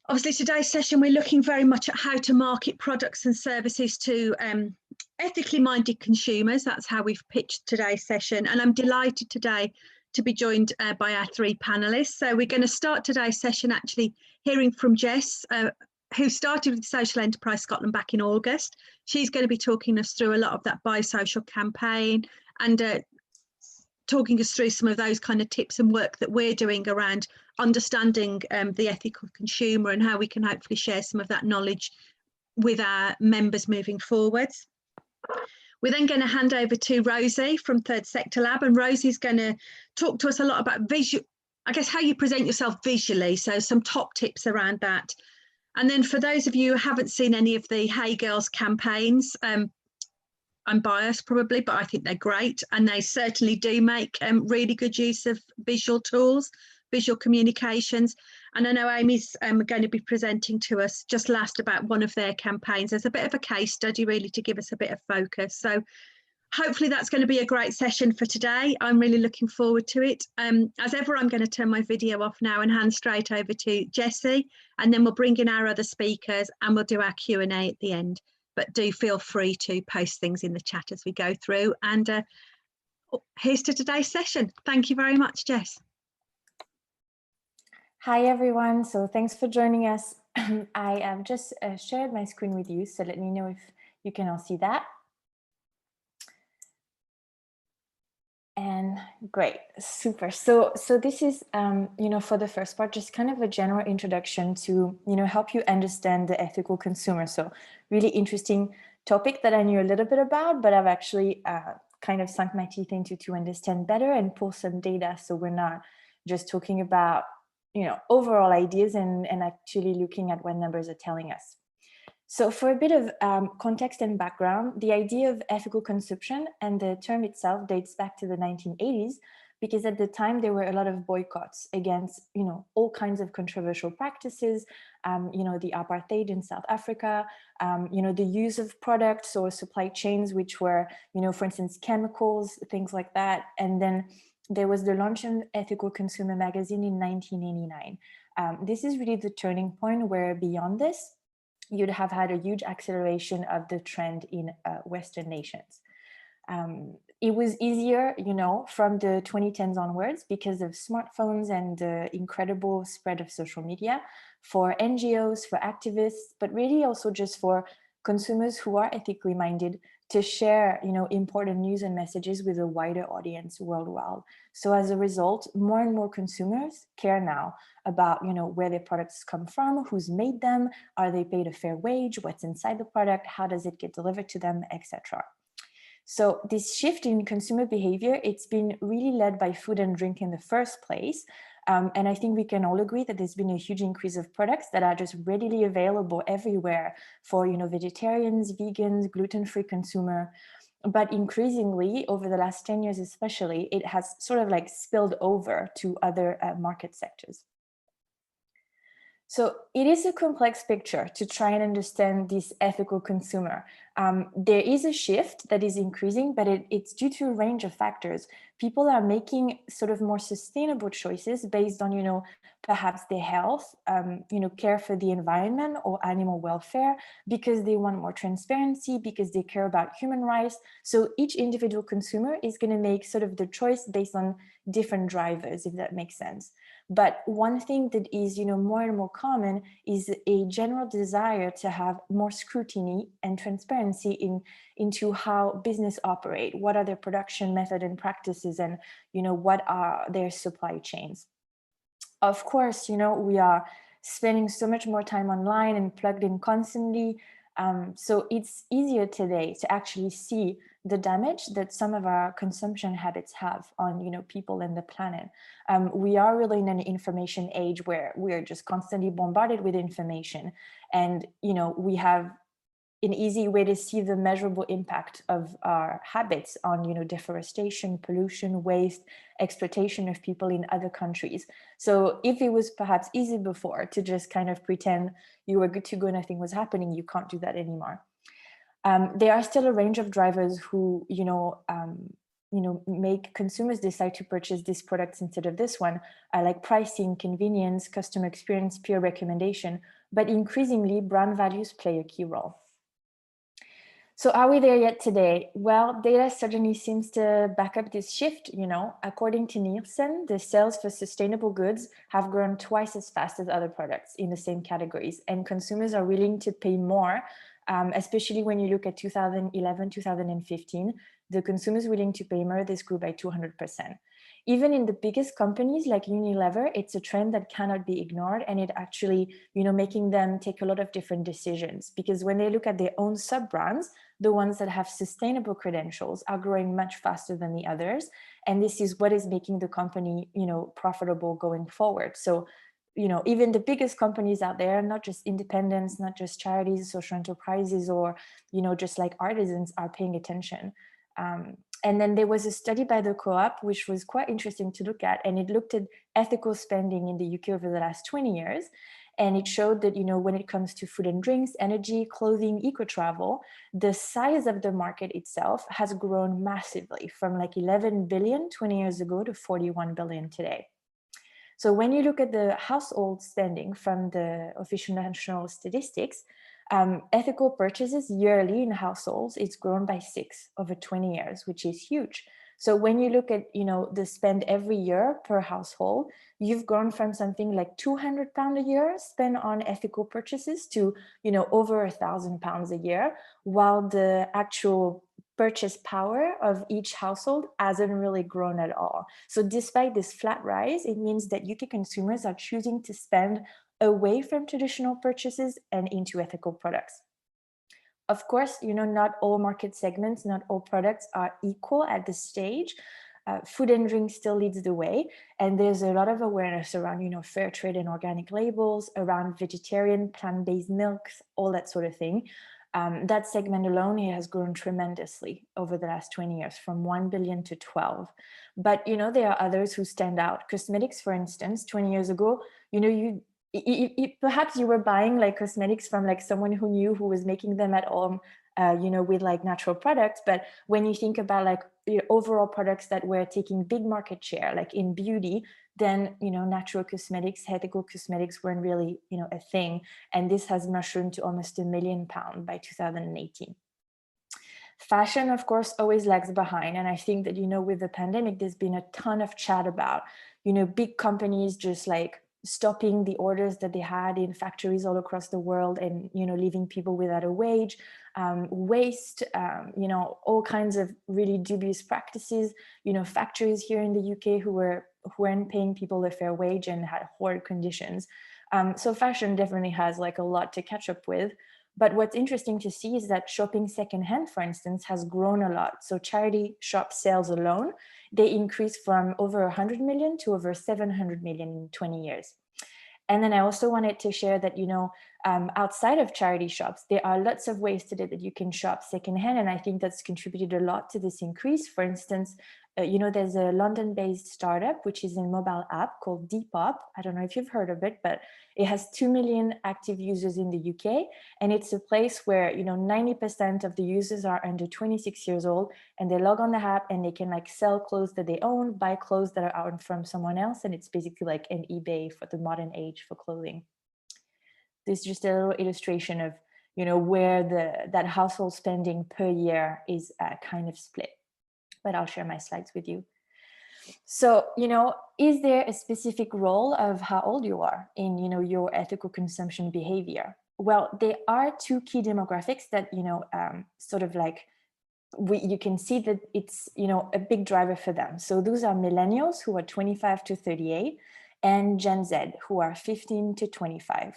Obviously, today's session, we're looking very much at how to market products and services to ethically minded consumers. That's how we've pitched today's session. And I'm delighted today to be joined by our three panelists. So we're going to start today's session actually hearing from Jess, who started with Social Enterprise Scotland back in August. She's going to be talking us through a lot of that biosocial campaign and talking us through some of those kind of tips and work that we're doing around understanding the ethical consumer and how we can hopefully share some of that knowledge with our members moving forwards. We're then going to hand over to Rosie from Third Sector Lab, and Rosie's going to talk to us a lot about how you present yourself visually, so some top tips around that. And then for those of you who haven't seen any of the Hey Girls campaigns, I'm biased probably, but I think they're great, and they certainly do make really good use of visual tools, visual communications. And I know Amy's going to be presenting to us just last about one of their campaigns as a bit of a case study, really, to give us a bit of focus. So hopefully that's going to be a great session for today. I'm really looking forward to it. As ever, I'm going to turn my video off now and hand straight over to Jessie, and then we'll bring in our other speakers and we'll do our Q&A at the end. But do feel free to post things in the chat as we go through. And here's to today's session. Thank you very much, Jess. Hi, everyone. So thanks for joining us. I have just shared my screen with you, so let me know if you can all see that. And great, super. So this is, for the first part, just kind of a general introduction to, help you understand the ethical consumer. So really interesting topic that I knew a little bit about, but I've actually kind of sunk my teeth into to understand better and pull some data. So we're not just talking about, overall ideas and actually looking at what numbers are telling us. So for a bit of context and background, the idea of ethical consumption and the term itself dates back to the 1980s, because at the time there were a lot of boycotts against, all kinds of controversial practices, the apartheid in South Africa, the use of products or supply chains, which were, for instance, chemicals, things like that. And then there was the launch of Ethical Consumer magazine in 1989. This is really the turning point where beyond this, you'd have had a huge acceleration of the trend in Western nations. It was easier, from the 2010s onwards because of smartphones and the incredible spread of social media for NGOs, for activists, but really also just for consumers who are ethically minded to share, important news and messages with a wider audience worldwide. So as a result, more and more consumers care now about, where their products come from, who's made them, are they paid a fair wage, what's inside the product, how does it get delivered to them, etc. So this shift in consumer behavior, it's been really led by food and drink in the first place. And I think we can all agree that there's been a huge increase of products that are just readily available everywhere for, vegetarians, vegans, gluten-free consumer. But increasingly, over the last 10 years especially, it has sort of like spilled over to other market sectors. So it is a complex picture to try and understand this ethical consumer. There is a shift that is increasing, but it's due to a range of factors. People are making sort of more sustainable choices based on, perhaps their health, care for the environment or animal welfare, because they want more transparency, because they care about human rights. So each individual consumer is going to make sort of the choice based on different drivers, if that makes sense. But one thing that is, more and more common is a general desire to have more scrutiny and transparency into how business operate, what are their production method and practices, and, what are their supply chains. Of course, we are spending so much more time online and plugged in constantly. So it's easier today to actually see the damage that some of our consumption habits have on, people and the planet. We are really in an information age where we are just constantly bombarded with information, and, we have an easy way to see the measurable impact of our habits on, deforestation, pollution, waste, exploitation of people in other countries. So if it was perhaps easy before to just kind of pretend you were good to go, nothing was happening, you can't do that anymore. There are still a range of drivers who, make consumers decide to purchase this product instead of this one are like pricing, convenience, customer experience, peer recommendation, but increasingly brand values play a key role. So are we there yet today? Well, data certainly seems to back up this shift. According to Nielsen, the sales for sustainable goods have grown twice as fast as other products in the same categories, and consumers are willing to pay more, especially when you look at 2011, 2015, the consumers willing to pay more, this grew by 200%. Even in the biggest companies like Unilever, it's a trend that cannot be ignored, and it actually, making them take a lot of different decisions, because when they look at their own sub-brands, the ones that have sustainable credentials are growing much faster than the others. And this is what is making the company, profitable going forward. So, even the biggest companies out there, not just independents, not just charities, social enterprises, or, just like artisans, are paying attention. And then there was a study by the Co-op, which was quite interesting to look at, and it looked at ethical spending in the UK over the last 20 years. And it showed that, when it comes to food and drinks, energy, clothing, eco-travel, the size of the market itself has grown massively from like 11 billion 20 years ago to 41 billion today. So when you look at the household spending from the official national statistics, ethical purchases yearly in households, it's grown by 6 over 20 years, which is huge. So when you look at, the spend every year per household, you've gone from something like £200 a year spent on ethical purchases to, over £1,000 a year, while the actual purchase power of each household hasn't really grown at all. So despite this flat rise, it means that UK consumers are choosing to spend away from traditional purchases and into ethical products. Of course, not all market segments, not all products are equal at this stage. Food and drink still leads the way, and there's a lot of awareness around, fair trade and organic labels, around vegetarian, plant-based milks, all that sort of thing. That segment alone has grown tremendously over the last 20 years, from 1 billion to 12. But, there are others who stand out. Cosmetics, for instance, 20 years ago, perhaps you were buying like cosmetics from like someone who knew, who was making them at home, with like natural products. But when you think about like overall products that were taking big market share, like in beauty, then, natural cosmetics, ethical cosmetics weren't really, a thing. And this has mushroomed to almost £1 million by 2018. Fashion, of course, always lags behind. And I think that, with the pandemic, there's been a ton of chat about, big companies just like stopping the orders that they had in factories all across the world and, leaving people without a wage, waste, all kinds of really dubious practices, factories here in the UK who weren't paying people a fair wage and had horrid conditions. So fashion definitely has like a lot to catch up with. But what's interesting to see is that shopping secondhand, for instance, has grown a lot. So charity shop sales alone, they increased from over 100 million to over 700 million in 20 years. And then I also wanted to share that, outside of charity shops, there are lots of ways today that you can shop secondhand. And I think that's contributed a lot to this increase. For instance, there's a London-based startup, which is a mobile app called Depop. I don't know if you've heard of it, but it has 2 million active users in the UK. And it's a place where, 90% of the users are under 26 years old, and they log on the app and they can like sell clothes that they own, buy clothes that are out from someone else. And it's basically like an eBay for the modern age for clothing. This is just a little illustration of, where that household spending per year is kind of split. But I'll share my slides with you. So, is there a specific role of how old you are in, your ethical consumption behavior? Well, there are 2 key demographics that, sort of like you can see that it's, a big driver for them. So those are millennials who are 25 to 38 and Gen Z who are 15 to 25.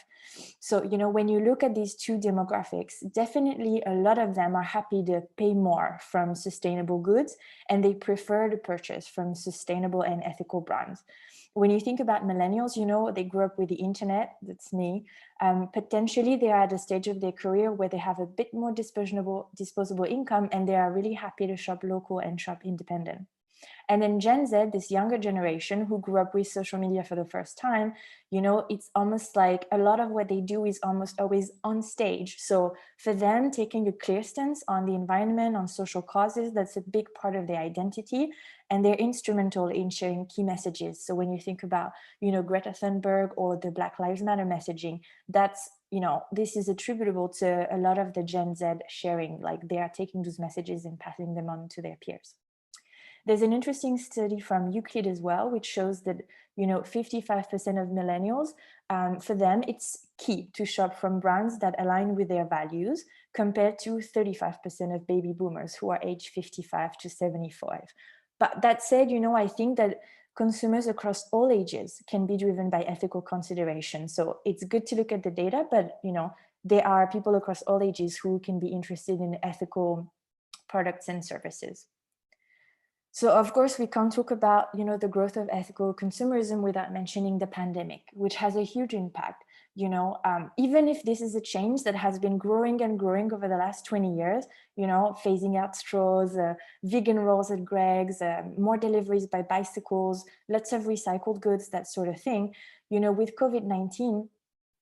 So, when you look at these 2 demographics, definitely a lot of them are happy to pay more from sustainable goods, and they prefer to purchase from sustainable and ethical brands. When you think about millennials, they grew up with the internet, that's me. Potentially they are at a stage of their career where they have a bit more disposable income, and they are really happy to shop local and shop independent. And then Gen Z, this younger generation who grew up with social media for the first time, you know, it's almost like a lot of what they do is almost always on stage. So for them, taking a clear stance on the environment, on social causes, that's a big part of their identity. And they're instrumental in sharing key messages. So when you think about, you know, Greta Thunberg or the Black Lives Matter messaging, that's, you know, this is attributable to a lot of the Gen Z sharing, like they are taking those messages and passing them on to their peers. There's an interesting study from Euclid as well, which shows that, you know, 55% of millennials, for them, it's key to shop from brands that align with their values compared to 35% of baby boomers who are aged 55 to 75. But that said, you know, I think that consumers across all ages can be driven by ethical considerations. So it's good to look at the data, but, you know, there are people across all ages who can be interested in ethical products and services. So of course, we can't talk about, you know, the growth of ethical consumerism without mentioning the pandemic, which has a huge impact. You know, even if this is a change that has been growing and growing over the last 20 years, you know, phasing out straws, vegan rolls at Greg's, more deliveries by bicycles, lots of recycled goods, that sort of thing. You know, with COVID-19,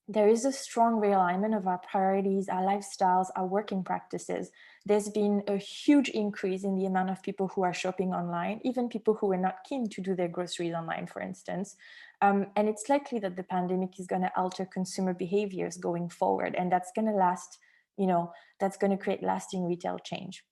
there is a strong realignment of our priorities, our lifestyles, our working practices. There's been a huge increase in the amount of people who are shopping online, even people who are not keen to do their groceries online, for instance. And it's likely that the pandemic is going to alter consumer behaviors going forward. And that's going to last, you know, that's going to create lasting retail change.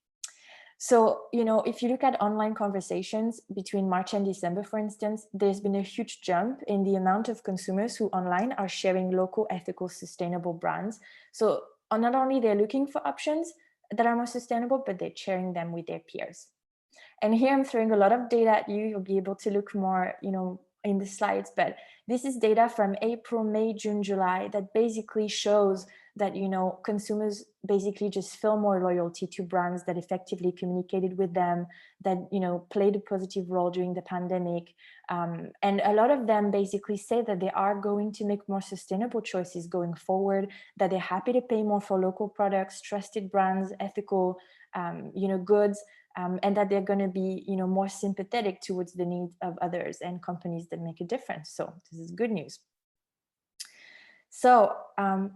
So, you know, if you look at online conversations between March and December, for instance, there's been a huge jump in the amount of consumers who online are sharing local, ethical, sustainable brands. So not only they're looking for options that are more sustainable, but they're sharing them with their peers. And here I'm throwing a lot of data at you. You'll be able to look more, you know, in the slides, but this is data from April, May, June, July that basically shows that, you know, consumers basically just feel more loyalty to brands that effectively communicated with them, that, you know, played a positive role during the pandemic. And a lot of them basically say that they are going to make more sustainable choices going forward, that they're happy to pay more for local products, trusted brands, ethical, you know, goods, and that they're going to be, you know, more sympathetic towards the needs of others and companies that make a difference. So this is good news. So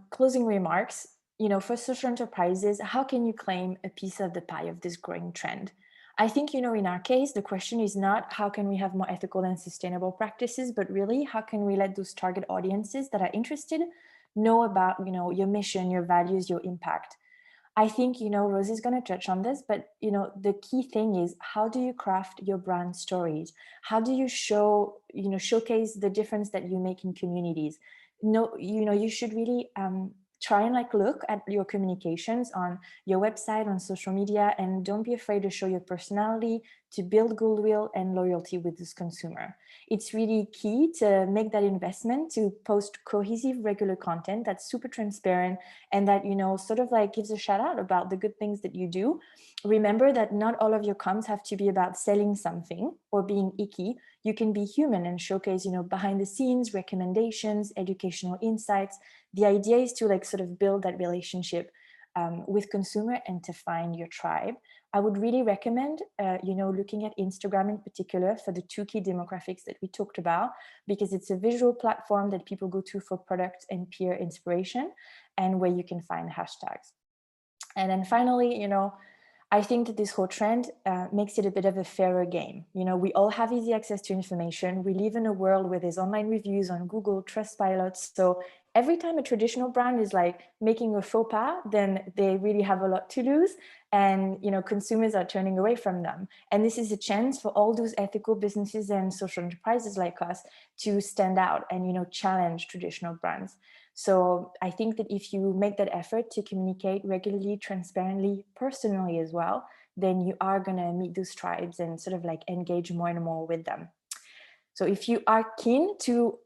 closing remarks, you know, for social enterprises, how can you claim a piece of the pie of this growing trend? I think, you know, in our case, the question is not how can we have more ethical and sustainable practices, but really how can we let those target audiences that are interested know about, you know, your mission, your values, your impact. I think, you know, Rosie's going to touch on this, but, you know, the key thing is how do you craft your brand stories? How do you show, you know, showcase the difference that you make in communities? No, you know, you should really try and like look at your communications on your website, on social media, and don't be afraid to show your personality, to build goodwill and loyalty with this consumer. It's really key to make that investment to post cohesive, regular content that's super transparent and that, you know, sort of like gives a shout out about the good things that you do. Remember that not all of your comms have to be about selling something or being icky. You can be human and showcase, you know, behind the scenes, recommendations, educational insights. The idea is to like sort of build that relationship with consumer and to find your tribe. I would really recommend, you know, looking at Instagram in particular for the two key demographics that we talked about, because it's a visual platform that people go to for product and peer inspiration and where you can find hashtags. And then finally, you know, I think that this whole trend makes it a bit of a fairer game. You know, we all have easy access to information. We live in a world where there's online reviews on Google, Trustpilot. So every time a traditional brand is like making a faux pas, then they really have a lot to lose. And, you know, consumers are turning away from them. And this is a chance for all those ethical businesses and social enterprises like us to stand out and, you know, challenge traditional brands. So I think that if you make that effort to communicate regularly, transparently, personally as well, then you are going to meet those tribes and sort of like engage more and more with them. So if you are keen to,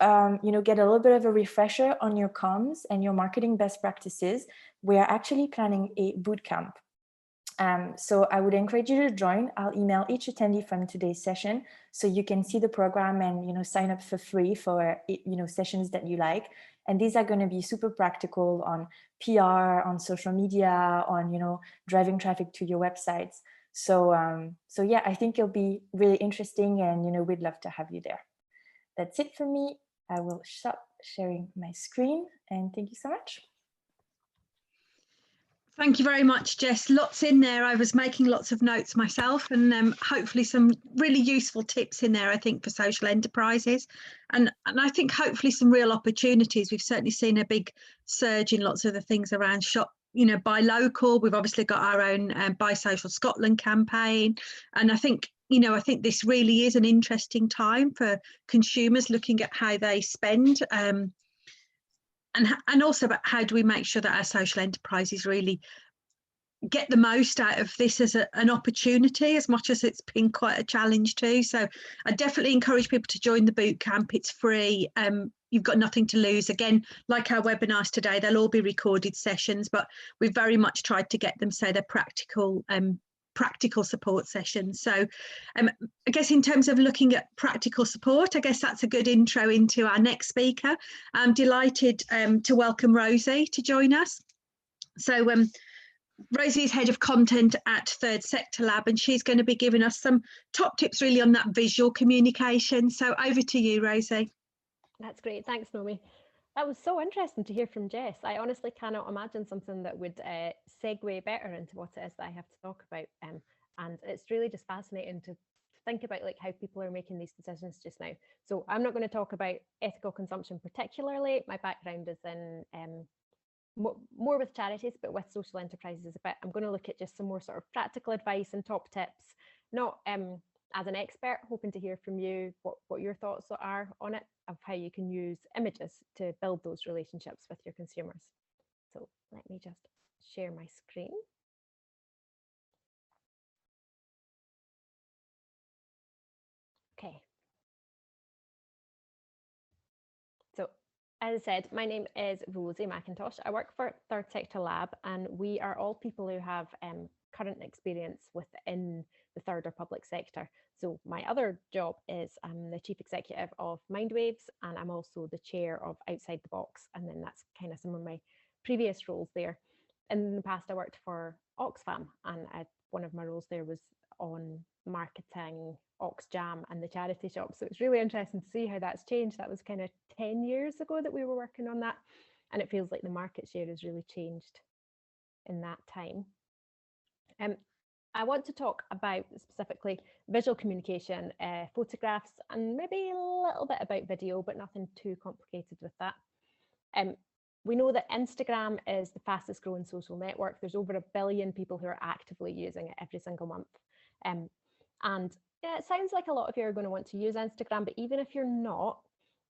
you know, get a little bit of a refresher on your comms and your marketing best practices, we are actually planning a bootcamp. So I would encourage you to join. I'll email each attendee from today's session so you can see the program and, you know, sign up for free for, you know, sessions that you like. And these are going to be super practical on PR, on social media, on, you know, driving traffic to your websites. So yeah, I think it'll be really interesting, and we'd love to have you there. That's it for me. I will stop sharing my screen, and thank you so much. Thank you very much, Jess. Lots in there. I was making lots of notes myself, and hopefully some really useful tips in there, I think, for social enterprises. And I think hopefully some real opportunities. We've certainly seen a big surge in lots of the things around shop, buy local. We've obviously got our own Buy Social Scotland campaign. And I think this really is an interesting time for consumers looking at how they spend. And also about how do we make sure that our social enterprises really get the most out of this as an opportunity, as much as it's been quite a challenge too. So I definitely encourage people to join the boot camp. It's free. You've got nothing to lose. Again, like our webinars today, they'll all be recorded sessions, but we've very much tried to get them so they're practical support sessions. So I guess in terms of looking at practical support, I guess that's a good intro into our next speaker. I'm delighted to welcome Rosie to join us. So Rosie is head of content at Third Sector Lab, and she's going to be giving us some top tips really on that visual communication. So over to you, Rosie. That's great. Thanks, Naomi. That was so interesting to hear from Jess. I honestly cannot imagine something that would segue better into what it is that I have to talk about. And it's really just fascinating to think about like how people are making these decisions just now. So I'm not going to talk about ethical consumption particularly. My background is in more with charities, but with social enterprises a bit. I'm going to look at just some more sort of practical advice and top tips, not as an expert, hoping to hear from you what your thoughts are on it, of how you can use images to build those relationships with your consumers. So let me just share my screen. Okay. So as I said, my name is Rosie McIntosh. I work for Third Sector Lab, and we are all people who have current experience within the third or public sector. So my other job is I'm the chief executive of Mindwaves, and I'm also the chair of Outside the Box. And then that's kind of some of my previous roles there. In the past, I worked for Oxfam, and one of my roles there was on marketing Oxjam and the charity shop. So it's really interesting to see how that's changed. That was kind of 10 years ago that we were working on that. And it feels like the market share has really changed in that time. I want to talk about specifically visual communication, photographs, and maybe a little bit about video, but nothing too complicated with that. We know that Instagram is the fastest growing social network. There's over 1 billion people who are actively using it every single month. And yeah, it sounds like a lot of you are going to want to use Instagram, but even if you're not,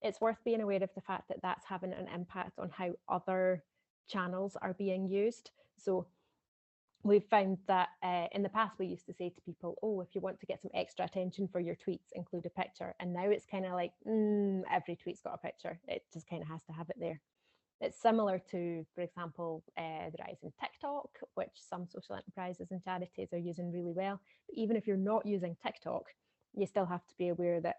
it's worth being aware of the fact that that's having an impact on how other channels are being used. So we've found that in the past, we used to say to people, oh, if you want to get some extra attention for your tweets, include a picture. And now it's kind of like, every tweet's got a picture. It just kind of has to have it there. It's similar to, for example, the rise in TikTok, which some social enterprises and charities are using really well. But even if you're not using TikTok, you still have to be aware that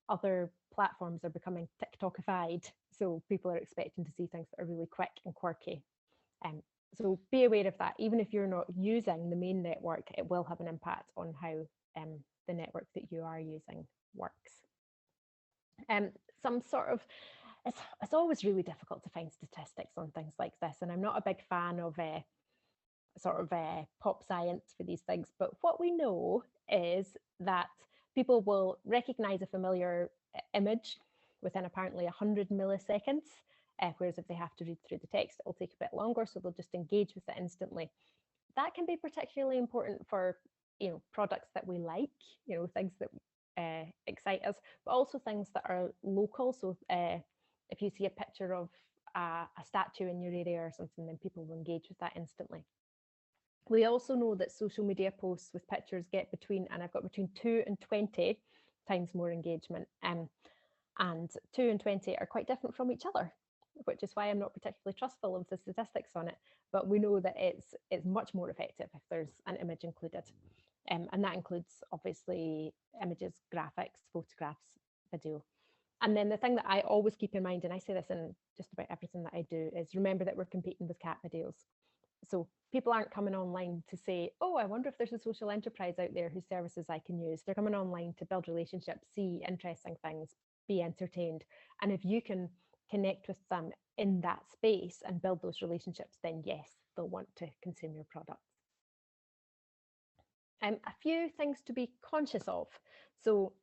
other platforms are becoming TikTokified. So people are expecting to see things that are really quick and quirky. So be aware of that. Even if you're not using the main network, it will have an impact on how the network that you are using works. Some sort of it's always really difficult to find statistics on things like this, and I'm not a big fan of pop science for these things, but what we know is that people will recognize a familiar image within apparently 100 milliseconds, whereas if they have to read through the text, it'll take a bit longer, so they'll just engage with it instantly. That can be particularly important for products that we like, things that excite us, but also things that are local. So if you see a picture of a statue in your area or something, then people will engage with that instantly. We also know that social media posts with pictures get between 2 and 20 times more engagement. And 2 and 20 are quite different from each other, which is why I'm not particularly trustful of the statistics on it. But we know that it's much more effective if there's an image included. And that includes, obviously, images, graphics, photographs, video. And then the thing that I always keep in mind, and I say this in just about everything that I do, is remember that we're competing with cat videos. So people aren't coming online to say, oh, I wonder if there's a social enterprise out there whose services I can use. They're coming online to build relationships, see interesting things, be entertained. And if you can connect with them in that space and build those relationships, then yes, they'll want to consume your products. A few things to be conscious of. So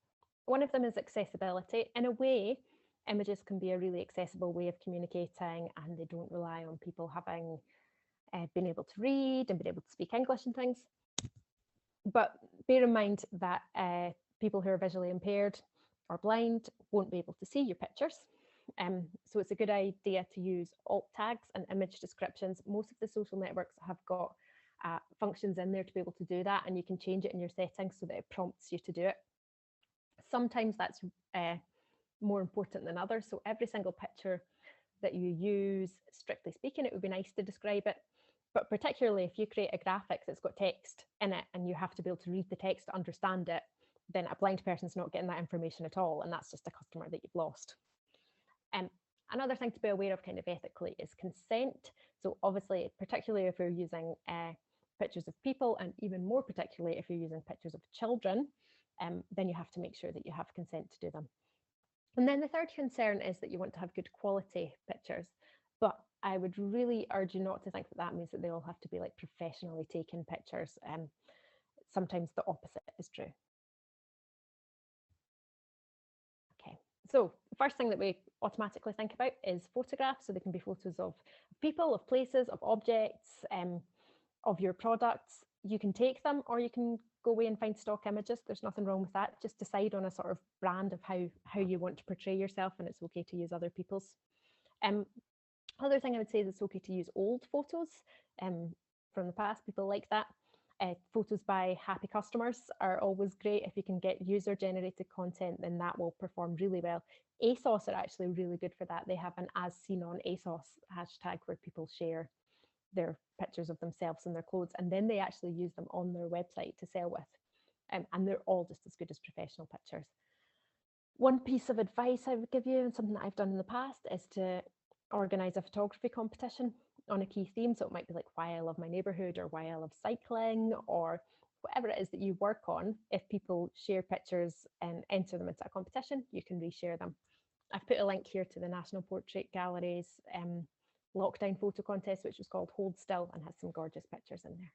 one of them is accessibility. In a way, images can be a really accessible way of communicating, and they don't rely on people having been able to read and been able to speak English and things. But bear in mind that people who are visually impaired or blind won't be able to see your pictures. So it's a good idea to use alt tags and image descriptions. Most of the social networks have got functions in there to be able to do that, and you can change it in your settings so that it prompts you to do it. Sometimes that's more important than others. So every single picture that you use, strictly speaking, it would be nice to describe it. But particularly if you create a graphic that's got text in it and you have to be able to read the text to understand it, then a blind person's not getting that information at all, and that's just a customer that you've lost. Another thing to be aware of kind of ethically is consent. So obviously, particularly if you're using pictures of people, and even more particularly if you're using pictures of children, then you have to make sure that you have consent to do them. And then the third concern is that you want to have good quality pictures, but I would really urge you not to think that that means that they all have to be like professionally taken pictures. Sometimes the opposite is true. Okay, so the first thing that we automatically think about is photographs. So they can be photos of people, of places, of objects, of your products. You can take them, or you can go away and find stock images. There's nothing wrong with that. Just decide on a sort of brand of how you want to portray yourself, and it's okay to use other people's. Other thing I would say is it's okay to use old photos from the past. People like that. Photos by happy customers are always great. If you can get user-generated content, then that will perform really well. ASOS are actually really good for that. They have an as seen on ASOS hashtag where people share their pictures of themselves and their clothes, and then they actually use them on their website to sell with. And they're all just as good as professional pictures. One piece of advice I would give you, and something that I've done in the past, is to organise a photography competition on a key theme. So it might be like why I love my neighbourhood, or why I love cycling, or whatever it is that you work on. If people share pictures and enter them into a competition, you can reshare them. I've put a link here to the National Portrait Gallery's lockdown photo contest, which was called Hold Still, and has some gorgeous pictures in there.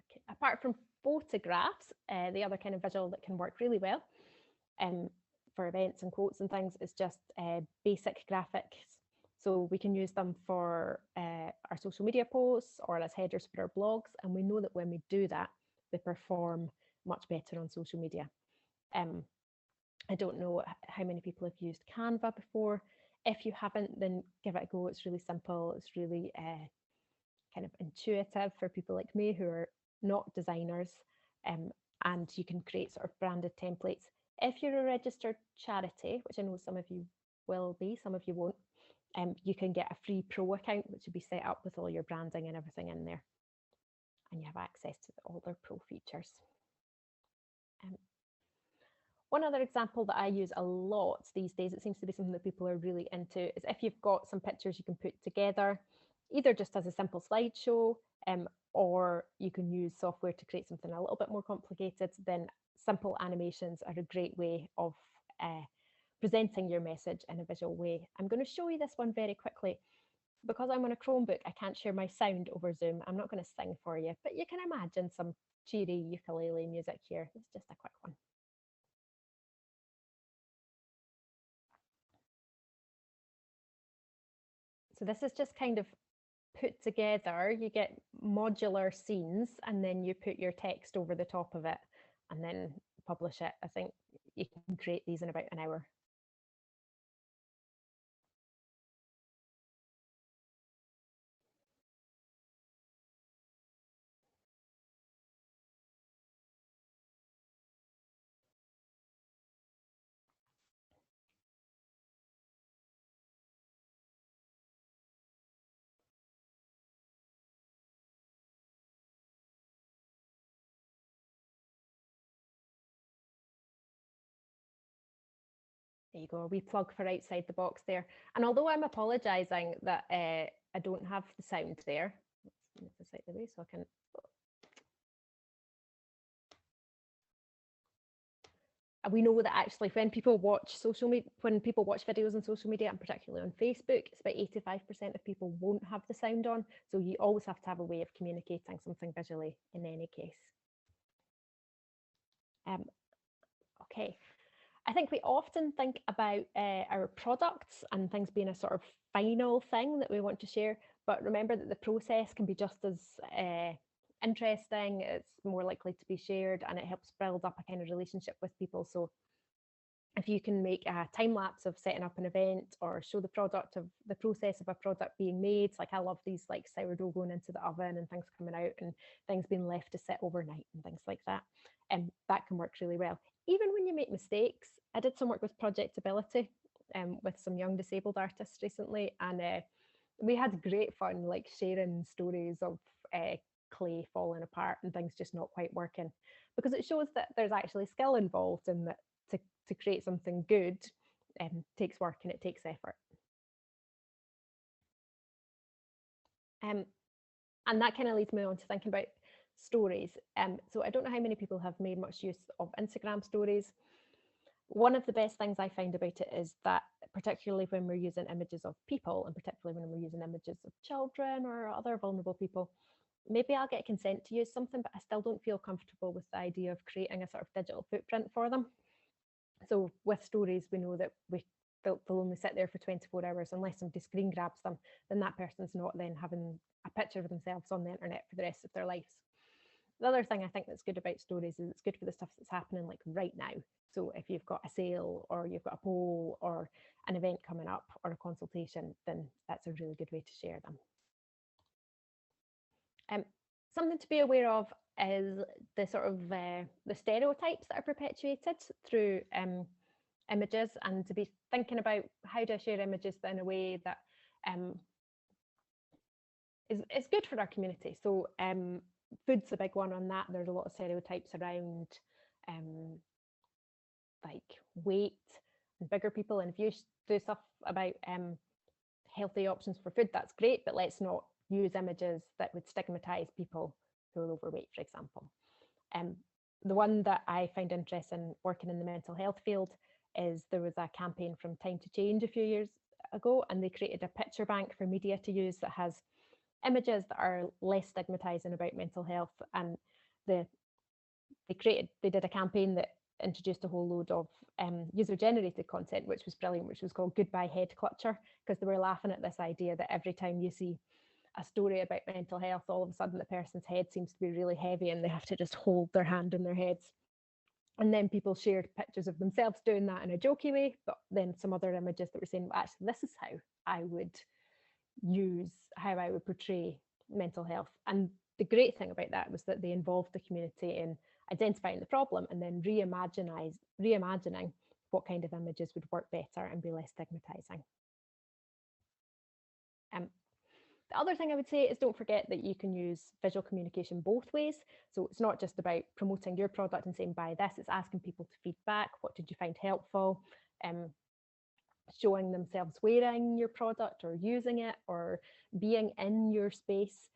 Okay. Apart from photographs, the other kind of visual that can work really well for events and quotes and things is just basic graphics. So we can use them for our social media posts or as headers for our blogs, and we know that when we do that, they perform much better on social media. I don't know how many people have used Canva before. If you haven't, then give it a go. It's really simple. It's really kind of intuitive for people like me who are not designers, and you can create sort of branded templates. If you're a registered charity, which I know some of you will be, some of you won't, you can get a free pro account, which will be set up with all your branding and everything in there, and you have access to all their pro features. One other example that I use a lot these days, it seems to be something that people are really into, is if you've got some pictures you can put together, either just as a simple slideshow, or you can use software to create something a little bit more complicated, then simple animations are a great way of presenting your message in a visual way. I'm going to show you this one very quickly. Because I'm on a Chromebook, I can't share my sound over Zoom. I'm not going to sing for you, but you can imagine some cheery ukulele music here. It's just a quick one. So this is just kind of put together. You get modular scenes, and then you put your text over the top of it and then publish it. I think you can create these in about an hour. There you go, a wee plug for outside the box there. And although I'm apologising that I don't have the sound there. Let's move this out of the way so I can. We know that actually when people watch videos on social media, and particularly on Facebook, it's about 85% of people won't have the sound on. So you always have to have a way of communicating something visually in any case. Okay, I think we often think about our products and things being a sort of final thing that we want to share, but remember that the process can be just as interesting, it's more likely to be shared, and it helps build up a kind of relationship with people. So if you can make a time lapse of setting up an event or show the process of a product being made, like I love these like sourdough going into the oven and things coming out and things being left to sit overnight and things like that, and that can work really well. Even when you make mistakes, I did some work with projectability with some young disabled artists recently, and we had great fun like sharing stories of clay falling apart and things just not quite working, because it shows that there's actually skill involved, and that to create something good takes work and it takes effort. And that kind of leads me on to thinking about stories. So I don't know how many people have made much use of Instagram stories. One of the best things I find about it is that, particularly when we're using images of people, and particularly when we're using images of children or other vulnerable people, maybe I'll get consent to use something, but I still don't feel comfortable with the idea of creating a sort of digital footprint for them. So with stories, we know that they'll only sit there for 24 hours unless somebody screen grabs them, then that person's not then having a picture of themselves on the internet for the rest of their lives. The other thing I think that's good about stories is it's good for the stuff that's happening like right now. So if you've got a sale or you've got a poll or an event coming up or a consultation, then that's a really good way to share them. Something to be aware of is the sort of the stereotypes that are perpetuated through images, and to be thinking about how do I share images in a way that is good for our community. So food's a big one on that. There's a lot of stereotypes around like weight and bigger people, and if you do stuff about healthy options for food, that's great, but let's not use images that would stigmatize people who are overweight, for example. The one that I find interesting working in the mental health field is there was a campaign from Time to Change a few years ago, and they created a picture bank for media to use that has images that are less stigmatizing about mental health. And they did a campaign that introduced a whole load of user-generated content, which was brilliant, which was called Goodbye Head Clutcher, because they were laughing at this idea that every time you see a story about mental health, all of a sudden the person's head seems to be really heavy and they have to just hold their hand in their heads. And then people shared pictures of themselves doing that in a jokey way, but then some other images that were saying, well, actually, this is how I would portray mental health. And the great thing about that was that they involved the community in identifying the problem and then reimagining what kind of images would work better and be less stigmatizing. The other thing I would say is don't forget that you can use visual communication both ways. So it's not just about promoting your product and saying buy this, it's asking people to feedback. What did you find helpful? Showing themselves wearing your product or using it or being in your space,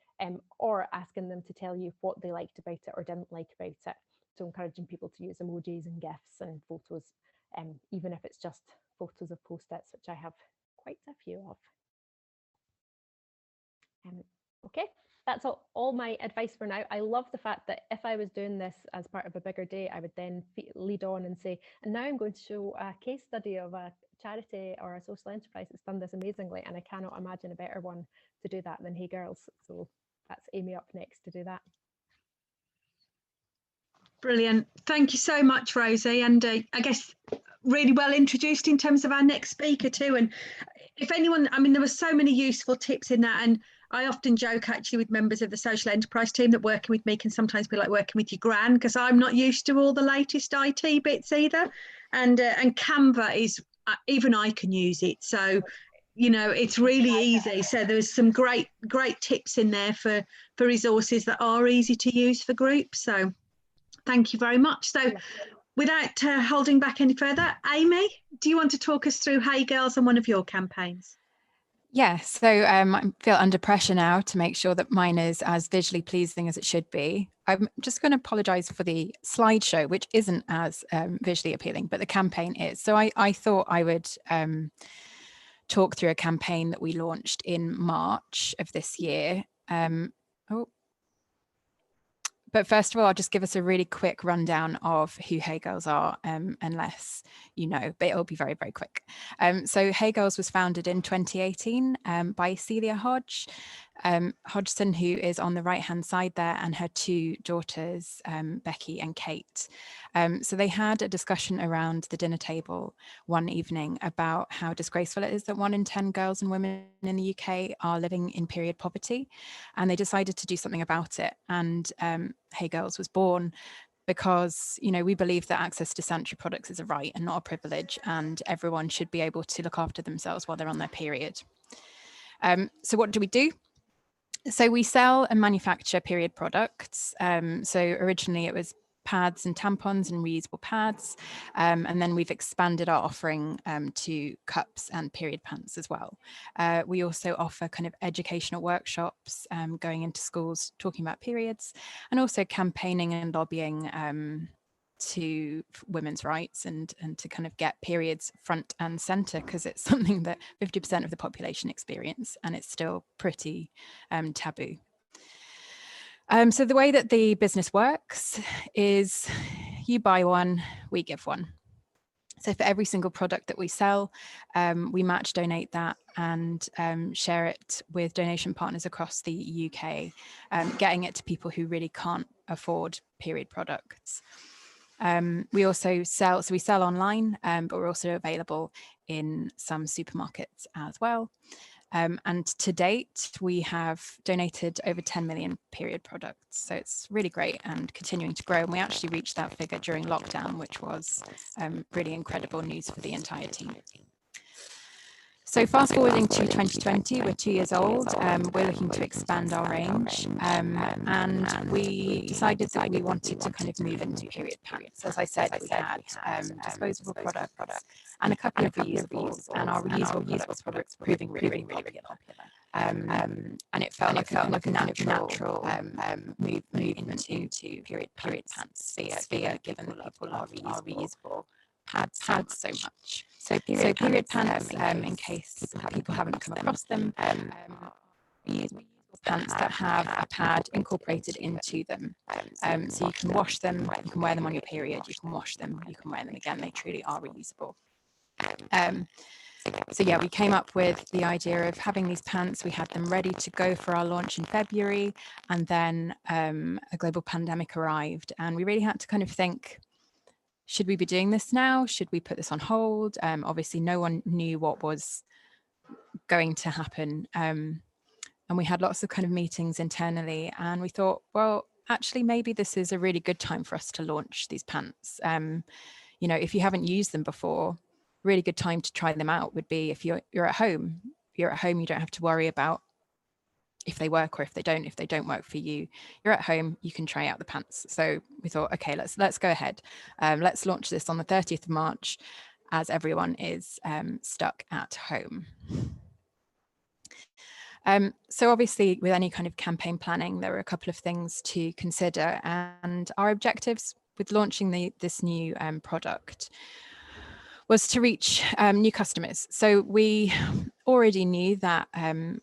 or asking them to tell you what they liked about it or didn't like about it. So encouraging people to use emojis and GIFs and photos, even if it's just photos of post-its, which I have quite a few of. Okay, that's all my advice for now. I love the fact that if I was doing this as part of a bigger day, I would then lead on and say, and now I'm going to show a case study of a charity or a social enterprise that's done this amazingly, and I cannot imagine a better one to do that than Hey Girls. So that's Amy up next to do that. Brilliant. Thank you so much, Rosie. And I guess really well introduced in terms of our next speaker too. And if anyone, I mean, there were so many useful tips in that. And I often joke actually with members of the social enterprise team that working with me can sometimes be like working with your gran, because I'm not used to all the latest IT bits either. And Canva is, even I can use it. So, you know, it's really easy. So there's some great tips in there for resources that are easy to use for groups. So thank you very much. So without holding back any further, Amy, do you want to talk us through Hey Girls and one of your campaigns? Yeah, so I feel under pressure now to make sure that mine is as visually pleasing as it should be. I'm just going to apologise for the slideshow, which isn't as visually appealing, but the campaign is. So I thought I would talk through a campaign that we launched in March of this year. But first of all, I'll just give us a really quick rundown of who Hey Girls are, unless you know, but it'll be very, very quick. So Hey Girls was founded in 2018 by Celia Hodgson, who is on the right-hand side there, and her two daughters, Becky and Kate. So they had a discussion around the dinner table one evening about how disgraceful it is that 1 in 10 girls and women in the UK are living in period poverty. And they decided to do something about it. And Hey Girls was born because, you know, we believe that access to sanitary products is a right and not a privilege, and everyone should be able to look after themselves while they're on their period. So what do we do? So we sell and manufacture period products. So originally it was pads and tampons and reusable pads. And then we've expanded our offering to cups and period pants as well. We also offer kind of educational workshops going into schools talking about periods, and also campaigning and lobbying to women's rights and to kind of get periods front and center, because it's something that 50% of the population experience, and it's still pretty taboo. So the way that the business works is you buy one, we give one. So for every single product that we sell, we match donate that and share it with donation partners across the UK, getting it to people who really can't afford period products. We also sell, so we sell online, but we're also available in some supermarkets as well. And to date, we have donated over 10 million period products. So it's really great and continuing to grow. And we actually reached that figure during lockdown, which was really incredible news for the entire team. So fast forwarding to 2020, we're 2 years old. We're looking to expand our range, and we decided that we wanted to kind of move into period pants. As I said, we had disposable products and a couple of reusables, and our reusable products were proving really popular. And it felt like a natural move into period pants sphere, given that people are reusable pads so much. So period pants, in case people haven't come across them, reusable pants that have a pad incorporated into them. So you can wash them, you can wear them on your period, you can wash them, you can wear them again. They truly are reusable. So yeah, we came up with the idea of having these pants. We had them ready to go for our launch in February, and then a global pandemic arrived, and we really had to kind of think, should we be doing this now? Should we put this on hold? Obviously, no one knew what was going to happen. And we had lots of kind of meetings internally, and we thought, well, actually, maybe this is a really good time for us to launch these pants. You know, if you haven't used them before, really good time to try them out would be if you're at home. If you're at home, you don't have to worry about if they work or if they don't work for you. You're at home, you can try out the pants. So we thought, okay, let's go ahead. Let's launch this on the 30th of March as everyone is stuck at home. So obviously with any kind of campaign planning, there are a couple of things to consider, and our objectives with launching this new product was to reach new customers. So we already knew that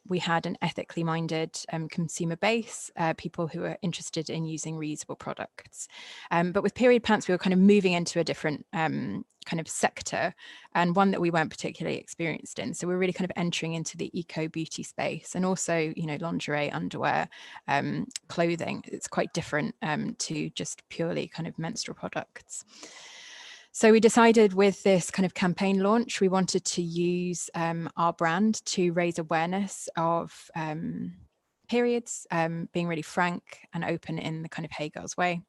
we had an ethically minded consumer base, people who are interested in using reusable products. But with period pants, we were kind of moving into a different kind of sector, and one that we weren't particularly experienced in. So we're really kind of entering into the eco beauty space, and also, you know, lingerie, underwear, clothing. It's quite different to just purely kind of menstrual products. So we decided with this kind of campaign launch, we wanted to use our brand to raise awareness of periods, being really frank and open in the kind of Hey Girls way.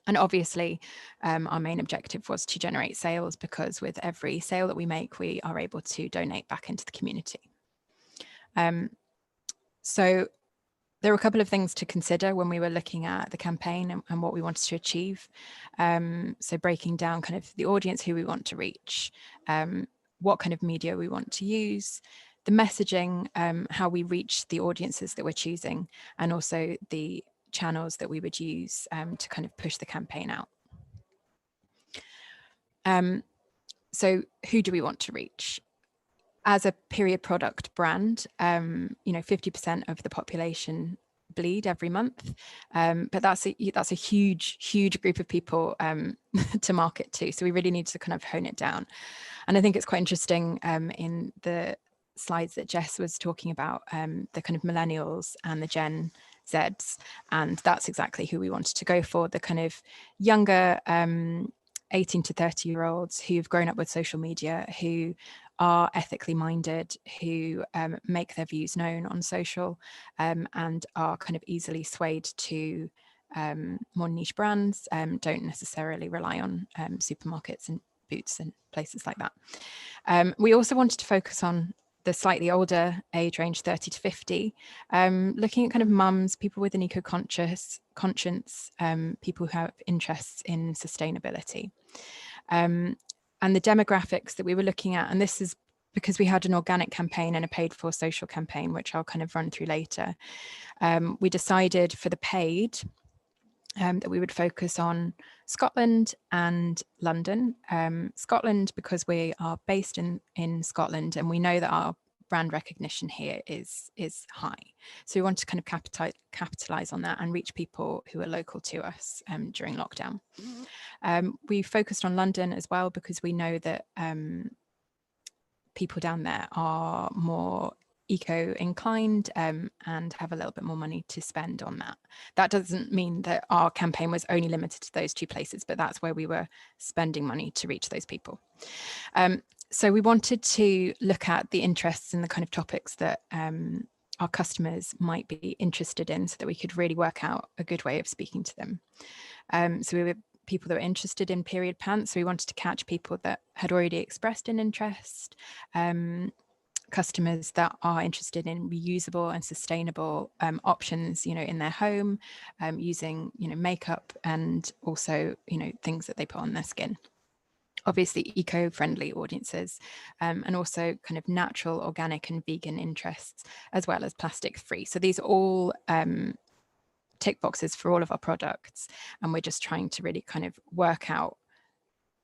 And obviously, our main objective was to generate sales, because with every sale that we make, we are able to donate back into the community. So there were a couple of things to consider when we were looking at the campaign and what we wanted to achieve. So breaking down kind of the audience who we want to reach, what kind of media we want to use, the messaging, how we reach the audiences that we're choosing, and also the channels that we would use to kind of push the campaign out. So who do we want to reach? As a period product brand, 50% of the population bleed every month, but that's a huge group of people to market to. So we really need to kind of hone it down. And I think it's quite interesting in the slides that Jess was talking about, the kind of millennials and the Gen Zs, and that's exactly who we wanted to go for, the kind of younger 18 to 30-year-olds who've grown up with social media, who are ethically minded, who make their views known on social, and are kind of easily swayed to more niche brands, don't necessarily rely on supermarkets and Boots and places like that. We also wanted to focus on the slightly older age range, 30 to 50, looking at kind of mums, people with an eco-conscious conscience, people who have interests in sustainability. And the demographics that we were looking at, and this is because we had an organic campaign and a paid for social campaign, which I'll kind of run through later. We decided for the paid that we would focus on Scotland and London. Scotland, because we are based in Scotland, and we know that our brand recognition here is high. So we want to kind of capitalize on that and reach people who are local to us during lockdown. We focused on London as well because we know that people down there are more eco-inclined and have a little bit more money to spend on that. That doesn't mean that our campaign was only limited to those two places, but that's where we were spending money to reach those people. So we wanted to look at the interests and the kind of topics that our customers might be interested in, so that we could really work out a good way of speaking to them. So we were people that were interested in period pants, so we wanted to catch people that had already expressed an interest, customers that are interested in reusable and sustainable options, in their home, using, makeup, and also, things that they put on their skin. Obviously eco-friendly audiences, and also kind of natural, organic and vegan interests, as well as plastic free. So these are all tick boxes for all of our products, and we're just trying to really kind of work out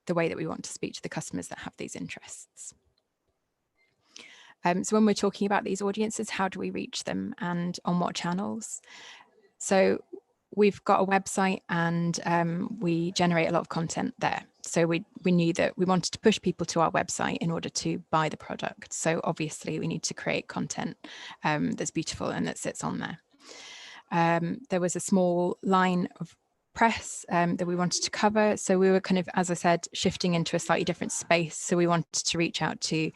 the way that we want to speak to the customers that have these interests. So when we're talking about these audiences, how do we reach them and on what channels? So we've got a website, and we generate a lot of content there. So we knew that we wanted to push people to our website in order to buy the product. So obviously we need to create content that's beautiful and that sits on there. There was a small line of press that we wanted to cover. So we were kind of, as I said, shifting into a slightly different space. So we wanted to reach out to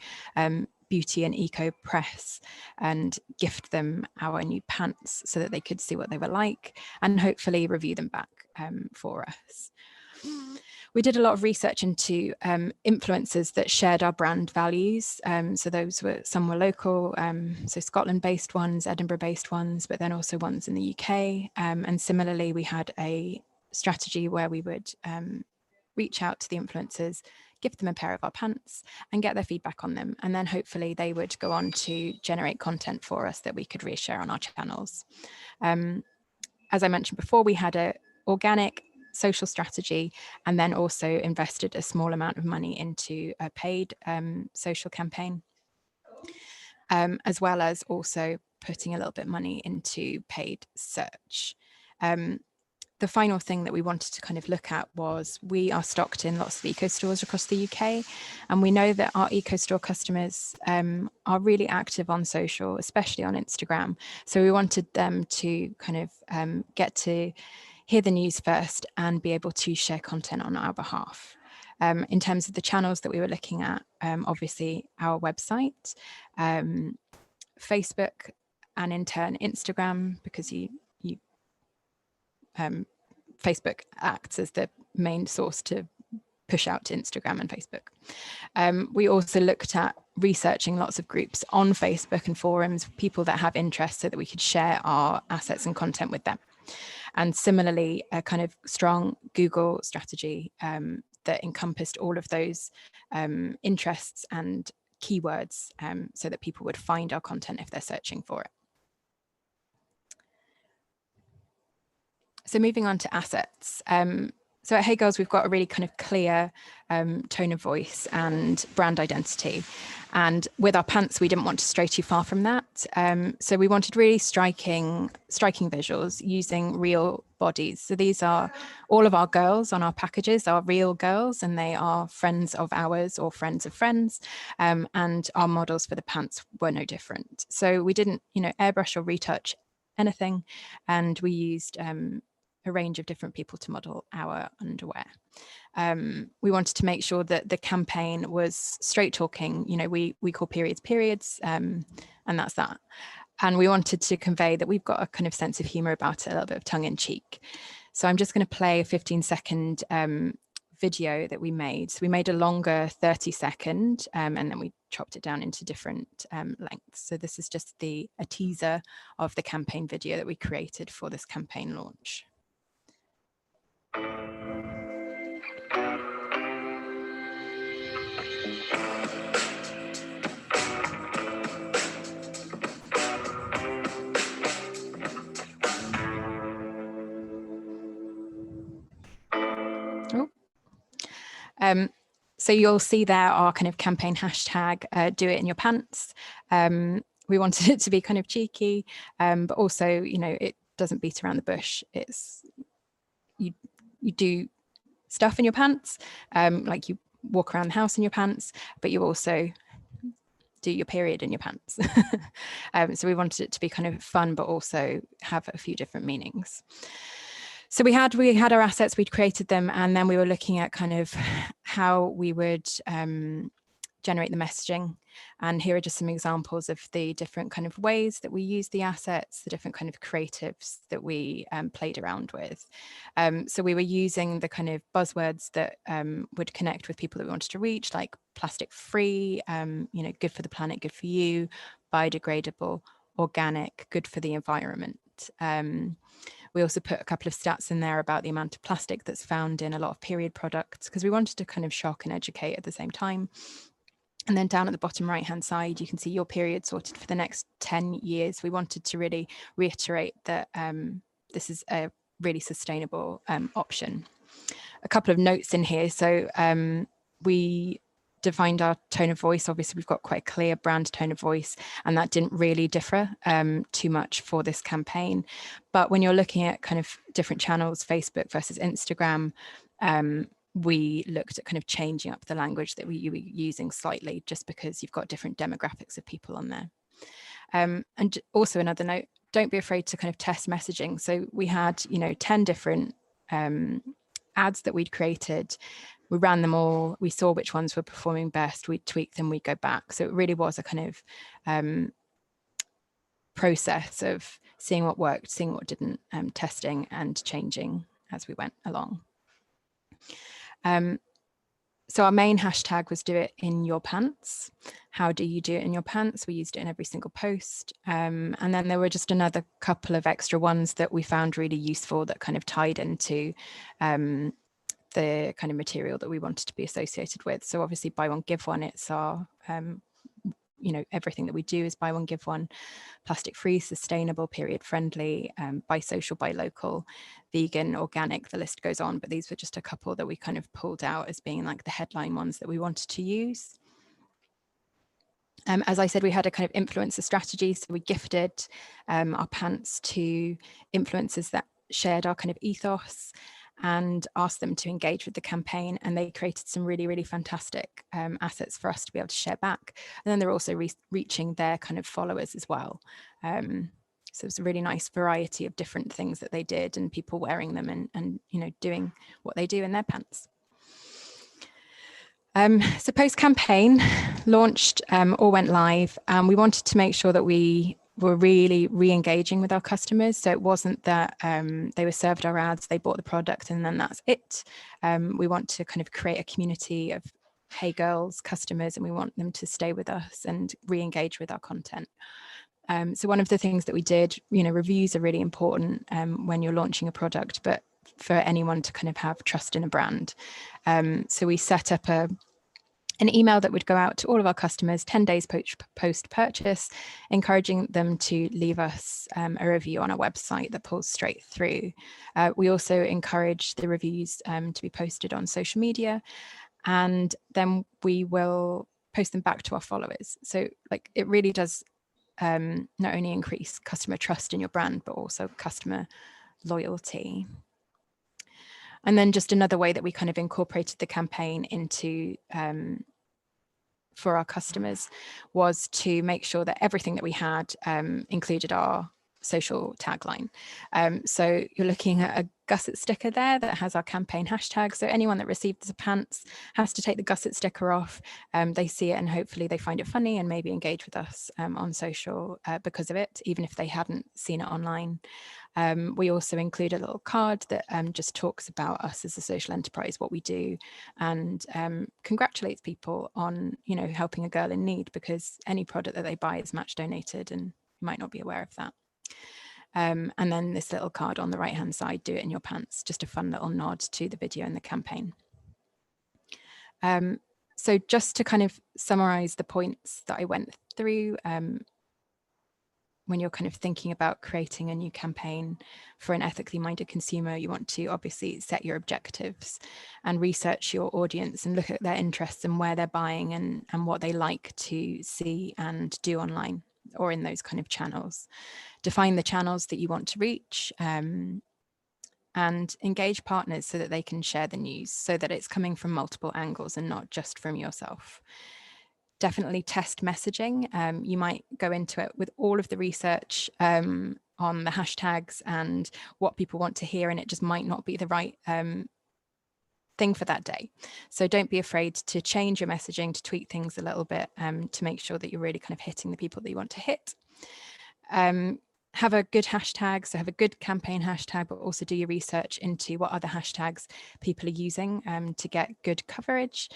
beauty and eco press and gift them our new pants so that they could see what they were like and hopefully review them back for us. We did a lot of research into influencers that shared our brand values. So some were local, so Scotland-based ones, Edinburgh-based ones, but then also ones in the UK. And similarly, we had a strategy where we would reach out to the influencers, give them a pair of our pants and get their feedback on them. And then hopefully they would go on to generate content for us that we could reshare on our channels. As I mentioned before, we had an organic social strategy and then also invested a small amount of money into a paid social campaign, as well as also putting a little bit of money into paid search. The final thing that we wanted to kind of look at was we are stocked in lots of eco stores across the UK, and we know that our eco store customers are really active on social, especially on Instagram. So we wanted them to kind of get to hear the news first and be able to share content on our behalf. In terms of the channels that we were looking at, obviously our website, Facebook, and in turn Instagram, because Facebook acts as the main source to push out to Instagram and Facebook. We also looked at researching lots of groups on Facebook and forums, people that have interests, so that we could share our assets and content with them. And similarly, a kind of strong Google strategy that encompassed all of those interests and keywords so that people would find our content if they're searching for it. So moving on to assets. So at Hey Girls, we've got a really kind of clear tone of voice and brand identity. And with our pants, we didn't want to stray too far from that. So we wanted really striking visuals using real bodies. So these are all of our girls on our packages are real girls, and they are friends of ours or friends of friends. And our models for the pants were no different. So we didn't, airbrush or retouch anything. And we used a range of different people to model our underwear. We wanted to make sure that the campaign was straight talking. We call periods, and that's that. And we wanted to convey that we've got a kind of sense of humor about it, a little bit of tongue in cheek. So I'm just going to play a 15-second video that we made. So we made a longer 30-second, and then we chopped it down into different lengths. So this is just a teaser of the campaign video that we created for this campaign launch. So you'll see there our kind of campaign hashtag, do it in your pants. We wanted it to be kind of cheeky, but also, it doesn't beat around the bush. It's you do stuff in your pants, like you walk around the house in your pants, but you also do your period in your pants. So we wanted it to be kind of fun, but also have a few different meanings. So we had our assets, we'd created them, and then we were looking at kind of how we would generate the messaging. And here are just some examples of the different kind of ways that we use the assets, the different kind of creatives that we played around with. So we were using the kind of buzzwords that would connect with people that we wanted to reach, like plastic free, good for the planet, good for you, biodegradable, organic, good for the environment. We also put a couple of stats in there about the amount of plastic that's found in a lot of period products, because we wanted to kind of shock and educate at the same time. And then down at the bottom right hand side, you can see your period sorted for the next 10 years. We wanted to really reiterate that this is a really sustainable option. A couple of notes in here. So we defined our tone of voice. Obviously, we've got quite a clear brand tone of voice, and that didn't really differ too much for this campaign. But when you're looking at kind of different channels, Facebook versus Instagram, we looked at kind of changing up the language that we were using slightly, just because you've got different demographics of people on there. And also another note, don't be afraid to kind of test messaging. So we had, 10 different ads that we'd created. We ran them all, we saw which ones were performing best, we'd tweak them, we'd go back. So it really was a kind of process of seeing what worked, seeing what didn't, testing and changing as we went along. So our main hashtag was do it in your pants. How do you do it in your pants? We used it in every single post. And then there were just another couple of extra ones that we found really useful that kind of tied into the kind of material that we wanted to be associated with. So obviously buy one, give one, it's our, everything that we do is buy one, give one, plastic free, sustainable, period friendly, buy social, buy local, vegan, organic, the list goes on. But these were just a couple that we kind of pulled out as being like the headline ones that we wanted to use. As I said, we had a kind of influencer strategy. So we gifted our pants to influencers that shared our kind of ethos and asked them to engage with the campaign, and they created some really, really fantastic assets for us to be able to share back. And then they're also reaching their kind of followers as well. So it's a really nice variety of different things that they did, and people wearing them and doing what they do in their pants. So post-campaign launched or went live, and we wanted to make sure that we were really re-engaging with our customers. So it wasn't that they were served our ads, they bought the product, and then that's it. We want to kind of create a community of Hey Girls customers, and we want them to stay with us and re-engage with our content. So one of the things that we did, reviews are really important when you're launching a product, but for anyone to kind of have trust in a brand. So we set up a an email that would go out to all of our customers 10 days post purchase, encouraging them to leave us a review on our website that pulls straight through. We also encourage the reviews to be posted on social media, and then we will post them back to our followers. So like it really does not only increase customer trust in your brand, but also customer loyalty. And then just another way that we kind of incorporated the campaign into for our customers was to make sure that everything that we had included our social tagline. So you're looking at a gusset sticker there that has our campaign hashtag. So anyone that received the pants has to take the gusset sticker off. They see it and hopefully they find it funny and maybe engage with us on social because of it, even if they hadn't seen it online. We also include a little card that just talks about us as a social enterprise, what we do, and congratulates people on, you know, helping a girl in need, because any product that they buy is match donated, and you might not be aware of that. And then this little card on the right hand side, do it in your pants, just a fun little nod to the video and the campaign. So just to kind of summarize the points that I went through, when you're kind of thinking about creating a new campaign for an ethically minded consumer, you want to obviously set your objectives and research your audience and look at their interests and where they're buying and what they like to see and do online or in those kind of channels. Define the channels that you want to reach, and engage partners so that they can share the news, so that it's coming from multiple angles and not just from yourself. Definitely test messaging. You might go into it with all of the research on the hashtags and what people want to hear, and it just might not be the right thing for that day. So don't be afraid to change your messaging, to tweak things a little bit to make sure that you're really kind of hitting the people that you want to hit. Have a good hashtag, so have a good campaign hashtag, but also do your research into what other hashtags people are using to get good coverage.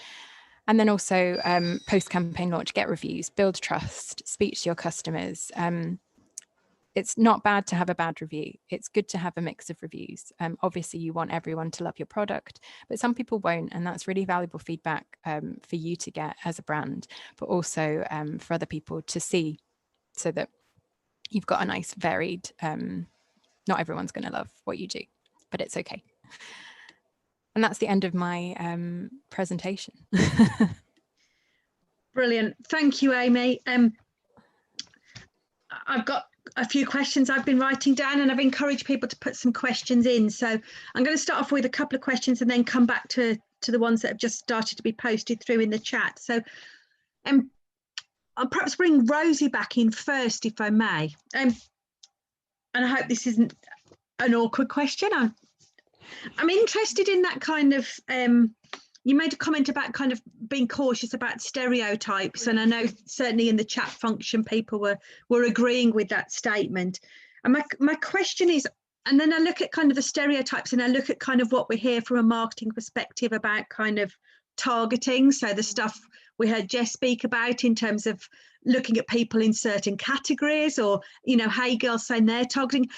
And then also post-campaign launch, get reviews, build trust, speak to your customers. It's not bad to have a bad review. It's good to have a mix of reviews. Obviously, you want everyone to love your product, but some people won't. And that's really valuable feedback for you to get as a brand, but also for other people to see, so that you've got a nice varied, not everyone's going to love what you do, but it's okay. And that's the end of my presentation. Brilliant. Thank you, Amy. I've got a few questions I've been writing down, and I've encouraged people to put some questions in. So I'm going to start off with a couple of questions and then come back to the ones that have just started to be posted through in the chat. So I'll perhaps bring Rosie back in first, if I may. And I hope this isn't an awkward question. I'm interested in that kind of, you made a comment about kind of being cautious about stereotypes, and I know certainly in the chat function people were agreeing with that statement. And my question is, and then I look at kind of the stereotypes and I look at kind of what we hear from a marketing perspective about kind of targeting. So the stuff we heard Jess speak about in terms of looking at people in certain categories, or, you know, Hey Girls saying they're targeting.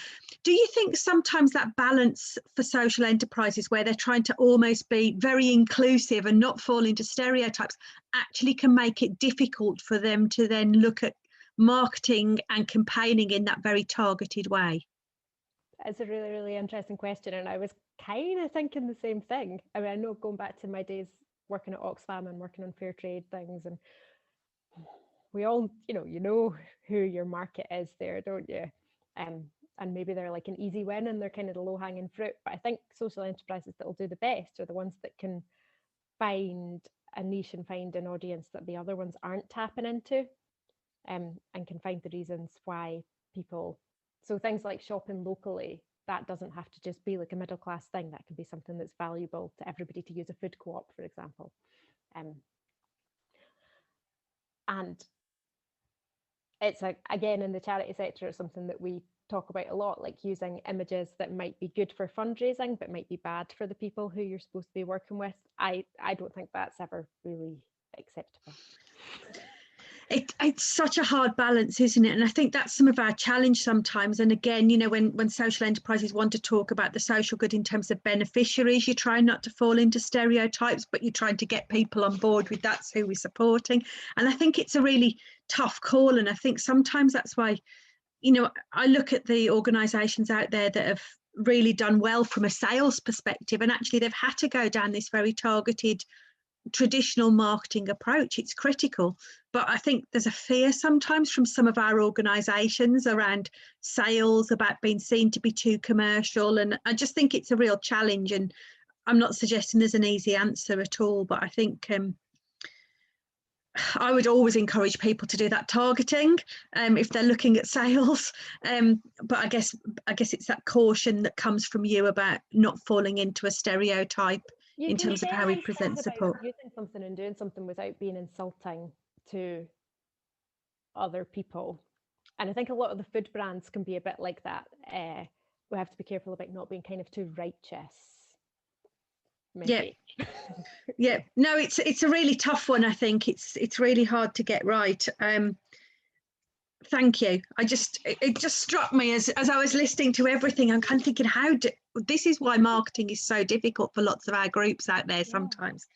Do you think sometimes that balance for social enterprises, where they're trying to almost be very inclusive and not fall into stereotypes, actually can make it difficult for them to then look at marketing and campaigning in that very targeted way? It's a really, really interesting question. And I was kind of thinking the same thing. I mean, I know, going back to my days working at Oxfam and working on fair trade things, and we all, you know who your market is there, don't you? And maybe they're like an easy win and they're kind of the low-hanging fruit. But I think social enterprises that will do the best are the ones that can find a niche and find an audience that the other ones aren't tapping into, and can find the reasons why people. So things like shopping locally, that doesn't have to just be like a middle class thing. That can be something that's valuable to everybody to use a food co-op, for example. And it's like, again, in the charity sector, it's something that we talk about a lot, like using images that might be good for fundraising but might be bad for the people who you're supposed to be working with. I don't think that's ever really acceptable. It's such a hard balance, isn't it? And I think that's some of our challenge sometimes. And again, you know, when social enterprises want to talk about the social good in terms of beneficiaries, you try not to fall into stereotypes, but you're trying to get people on board with that's who we're supporting. And I think it's a really tough call. And I think sometimes that's why, you know, I look at the organisations out there that have really done well from a sales perspective, and actually they've had to go down this very targeted traditional marketing approach. It's critical, but I think there's a fear sometimes from some of our organisations around sales, about being seen to be too commercial, and I just think it's a real challenge. And I'm not suggesting there's an easy answer at all, but I think I would always encourage people to do that targeting if they're looking at sales, but I guess it's that caution that comes from you about not falling into a stereotype in terms of how we present support. Using something and doing something without being insulting to other people. And I think a lot of the food brands can be a bit like that. We have to be careful about not being kind of too righteous. Maybe. Yeah. No, it's a really tough one. I think it's really hard to get right. Thank you. It just struck me as I was listening to everything. I'm kind of thinking, this is why marketing is so difficult for lots of our groups out there sometimes.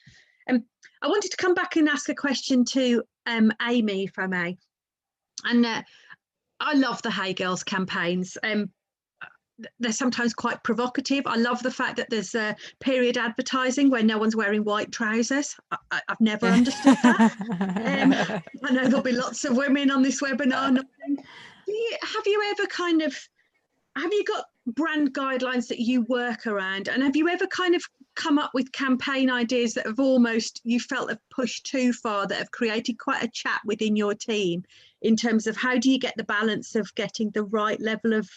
I wanted to come back and ask a question to Amy, if I may. And I love the Hey Girls campaigns. They're sometimes quite provocative. I love the fact that there's period advertising where no one's wearing white trousers. I've never understood that. I know there'll be lots of women on this webinar. Have you got brand guidelines that you work around? And have you ever kind of come up with campaign ideas that have almost, you felt have pushed too far, that have created quite a chat within your team in terms of how do you get the balance of getting the right level of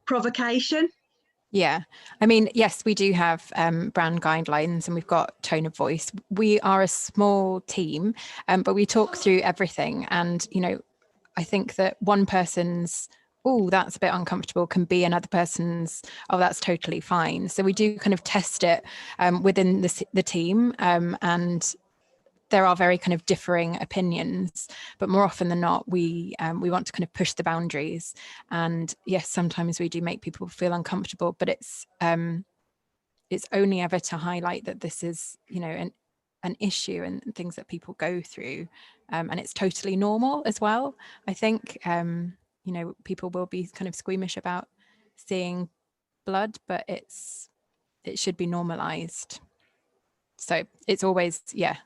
provocation? Yeah, I mean, yes, we do have brand guidelines and we've got tone of voice. We are a small team, but we talk through everything. And, you know, I think that one person's, oh, that's a bit uncomfortable, can be another person's, oh, that's totally fine. So we do kind of test it within the team, and there are very kind of differing opinions, but more often than not, we want to kind of push the boundaries. And yes, sometimes we do make people feel uncomfortable, but it's only ever to highlight that this is, you know, an issue and things that people go through, and it's totally normal as well. I think you know, people will be kind of squeamish about seeing blood, but it should be normalized. So it's always, yeah.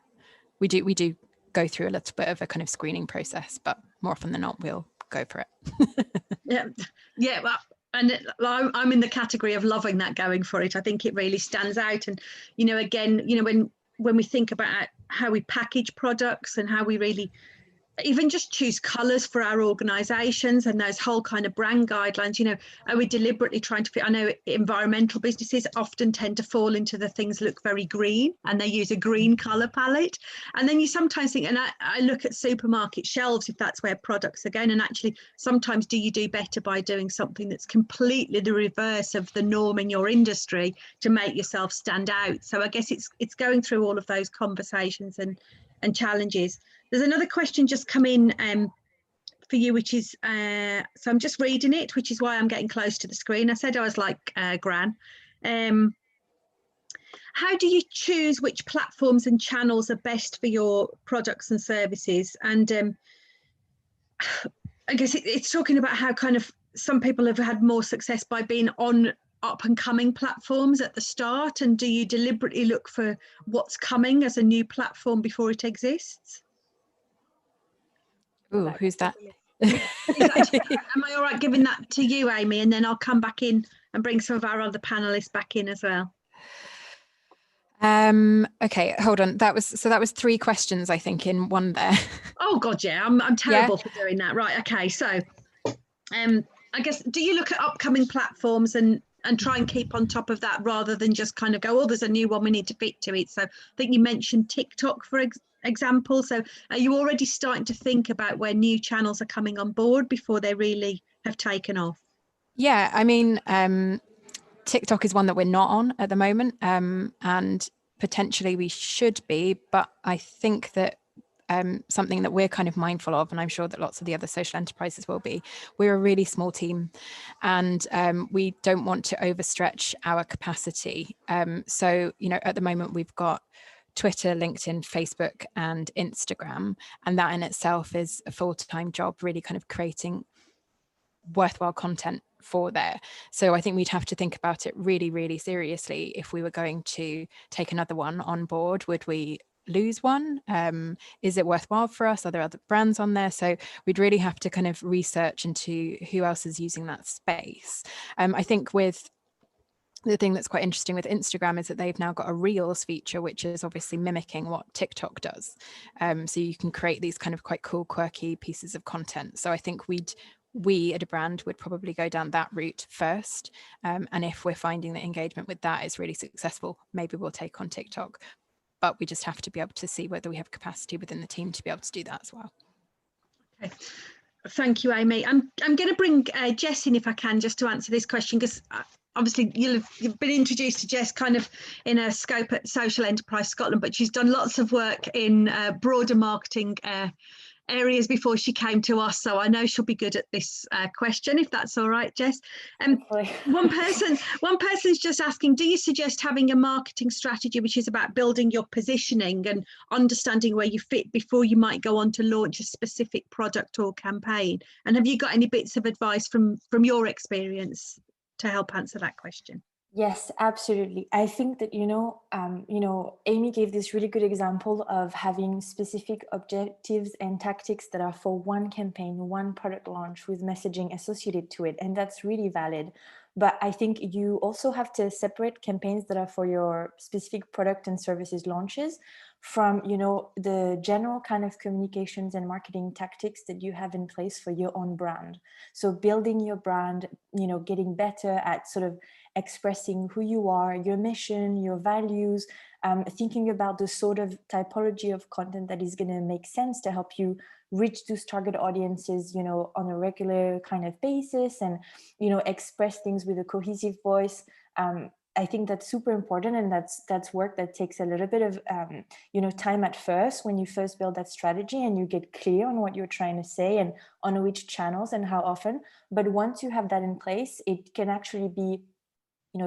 We do go through a little bit of a kind of screening process, but more often than not, we'll go for it. Yeah. Well, and I'm in the category of loving that, going for it. I think it really stands out. And, you know, again, you know, when we think about how we package products and how we really even just choose colours for our organisations and those whole kind of brand guidelines, you know, are we deliberately trying to fit? I know environmental businesses often tend to fall into the things that look very green and they use a green colour palette. And then you sometimes think, and I look at supermarket shelves, if that's where products are going, and actually sometimes do you do better by doing something that's completely the reverse of the norm in your industry to make yourself stand out? So I guess it's going through all of those conversations and challenges. There's another question just come in for you, which is, so I'm just reading it, which is why I'm getting close to the screen. I said I was like Gran. How do you choose which platforms and channels are best for your products and services? And I guess it's talking about how kind of some people have had more success by being on up and coming platforms at the start, and do you deliberately look for what's coming as a new platform before it exists? Oh, who's that? Am I all right giving that to you, Amy, and then I'll come back in and bring some of our other panelists back in as well? Okay, hold on. That was 3 questions, I think, in one there. Oh God, yeah, I'm terrible for doing that. Right, okay, so I guess, do you look at upcoming platforms and try and keep on top of that rather than just kind of go, oh, there's a new one, we need to fit to it? So I think you mentioned TikTok, for example. So are you already starting to think about where new channels are coming on board before they really have taken off? Yeah, I mean, TikTok is one that we're not on at the moment, and potentially we should be, but I think that something that we're kind of mindful of, and I'm sure that lots of the other social enterprises will be. We're a really small team, and we don't want to overstretch our capacity. So, you know, at the moment we've got Twitter, LinkedIn, Facebook, and Instagram, and that in itself is a full-time job, really kind of creating worthwhile content for there. So I think we'd have to think about it really, really seriously if we were going to take another one on board. Would we lose one? Is it worthwhile for us? Are there other brands on there? So we'd really have to kind of research into who else is using that space. I think with the thing that's quite interesting with Instagram is that they've now got a Reels feature, which is obviously mimicking what TikTok does. So you can create these kind of quite cool, quirky pieces of content. So I think we at a brand would probably go down that route first. And if we're finding that engagement with that is really successful, maybe we'll take on TikTok. But we just have to be able to see whether we have capacity within the team to be able to do that as well. Okay. Thank you, Amy. I'm going to bring Jess in if I can, just to answer this question, because obviously you've been introduced to Jess kind of in a scope at Social Enterprise Scotland, but she's done lots of work in broader marketing areas before she came to us, so I know she'll be good at this question, if that's all right, Jess. One person's just asking, do you suggest having a marketing strategy which is about building your positioning and understanding where you fit before you might go on to launch a specific product or campaign? And have you got any bits of advice from your experience to help answer that question? Yes, absolutely. I think that, Amy gave this really good example of having specific objectives and tactics that are for one campaign, one product launch with messaging associated to it. And that's really valid. But I think you also have to separate campaigns that are for your specific product and services launches from, the general kind of communications and marketing tactics that you have in place for your own brand. So building your brand, getting better at sort of expressing who you are, your mission, your values, thinking about the sort of typology of content that is going to make sense to help you reach those target audiences, on a regular kind of basis, and, express things with a cohesive voice. I think that's super important, and that's work that takes a little bit of time at first when you first build that strategy and you get clear on what you're trying to say and on which channels and how often. But once you have that in place, it can actually be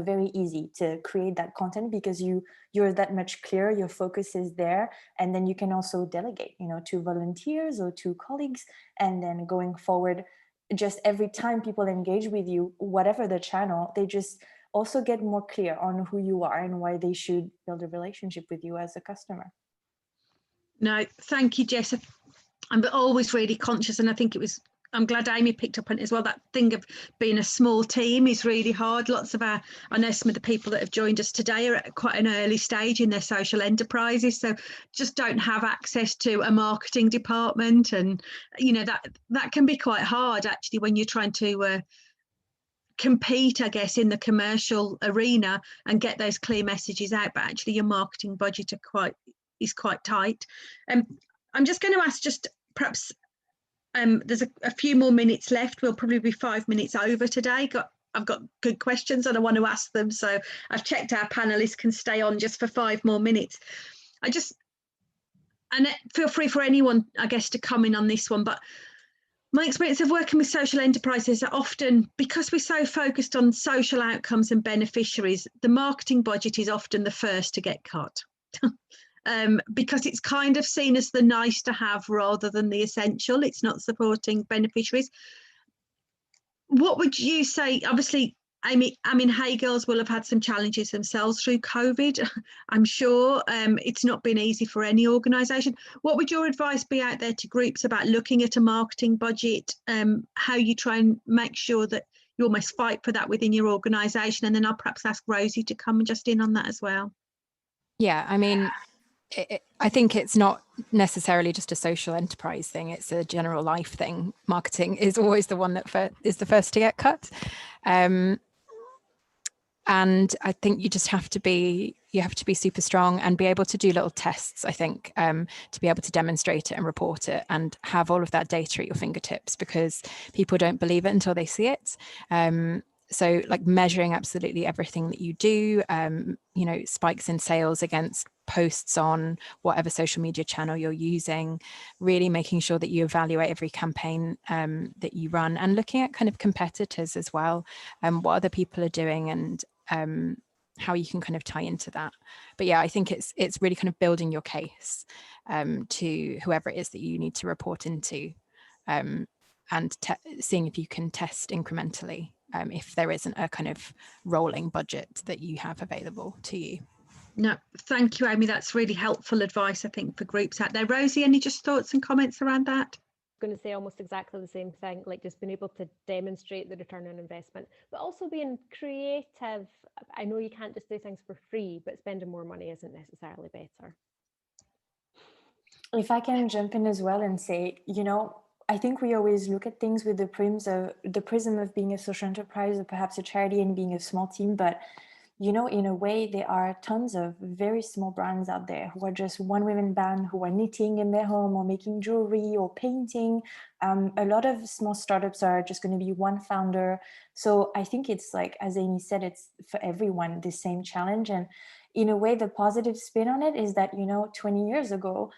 very easy to create that content because you're that much clearer, your focus is there, and then you can also delegate, to volunteers or to colleagues, and then going forward, just every time people engage with you, whatever the channel, they just also get more clear on who you are and why they should build a relationship with you as a customer. No, thank you, Jess. I'm always really conscious, and I think I'm glad Amy picked up on it as well. That thing of being a small team is really hard. I know some of the people that have joined us today are at quite an early stage in their social enterprises, so just don't have access to a marketing department, and that can be quite hard actually when you're trying to compete, I guess, in the commercial arena and get those clear messages out, but actually your marketing budget is quite tight. I'm just going to ask, just perhaps there's a few more minutes left. We'll probably be 5 minutes over today. I've got good questions and I want to ask them, so I've checked our panelists can stay on just for 5 more minutes. And feel free for anyone, I guess, to come in on this one, but my experience of working with social enterprises are often, because we're so focused on social outcomes and beneficiaries, the marketing budget is often the first to get cut. Because it's kind of seen as the nice to have rather than the essential. It's not supporting beneficiaries. What would you say? Obviously, Amy, Hey Girls will have had some challenges themselves through COVID. I'm sure it's not been easy for any organisation. What would your advice be out there to groups about looking at a marketing budget, how you try and make sure that you almost fight for that within your organisation? And then I'll perhaps ask Rosie to come just in on that as well. Yeah, I mean, I think it's not necessarily just a social enterprise thing, it's a general life thing. Marketing is always the one that is the first to get cut. And I think you just have to be super strong and be able to do little tests, I think, to be able to demonstrate it and report it and have all of that data at your fingertips, because people don't believe it until they see it. So like measuring absolutely everything that you do, spikes in sales against posts on whatever social media channel you're using, really making sure that you evaluate every campaign that you run, and looking at kind of competitors as well, what other people are doing, and how you can kind of tie into that. But yeah, I think it's really kind of building your case to whoever it is that you need to report into, and seeing if you can test incrementally if there isn't a kind of rolling budget that you have available to you. No, thank you, Amy. That's really helpful advice, I think, for groups out there. Rosie, any just thoughts and comments around that? Going to say almost exactly the same thing, like just being able to demonstrate the return on investment, but also being creative. I know you can't just do things for free, but spending more money isn't necessarily better. If I can jump in as well and say, you know, I think we always look at things with the prism of being a social enterprise or perhaps a charity and being a small team, but you know, in a way, there are tons of very small brands out there who are just one woman band who are knitting in their home or making jewelry or painting. A lot of small startups are just going to be one founder. So I think it's like, as Amy said, it's for everyone the same challenge. And in a way, the positive spin on it is that, you know, 20 years ago,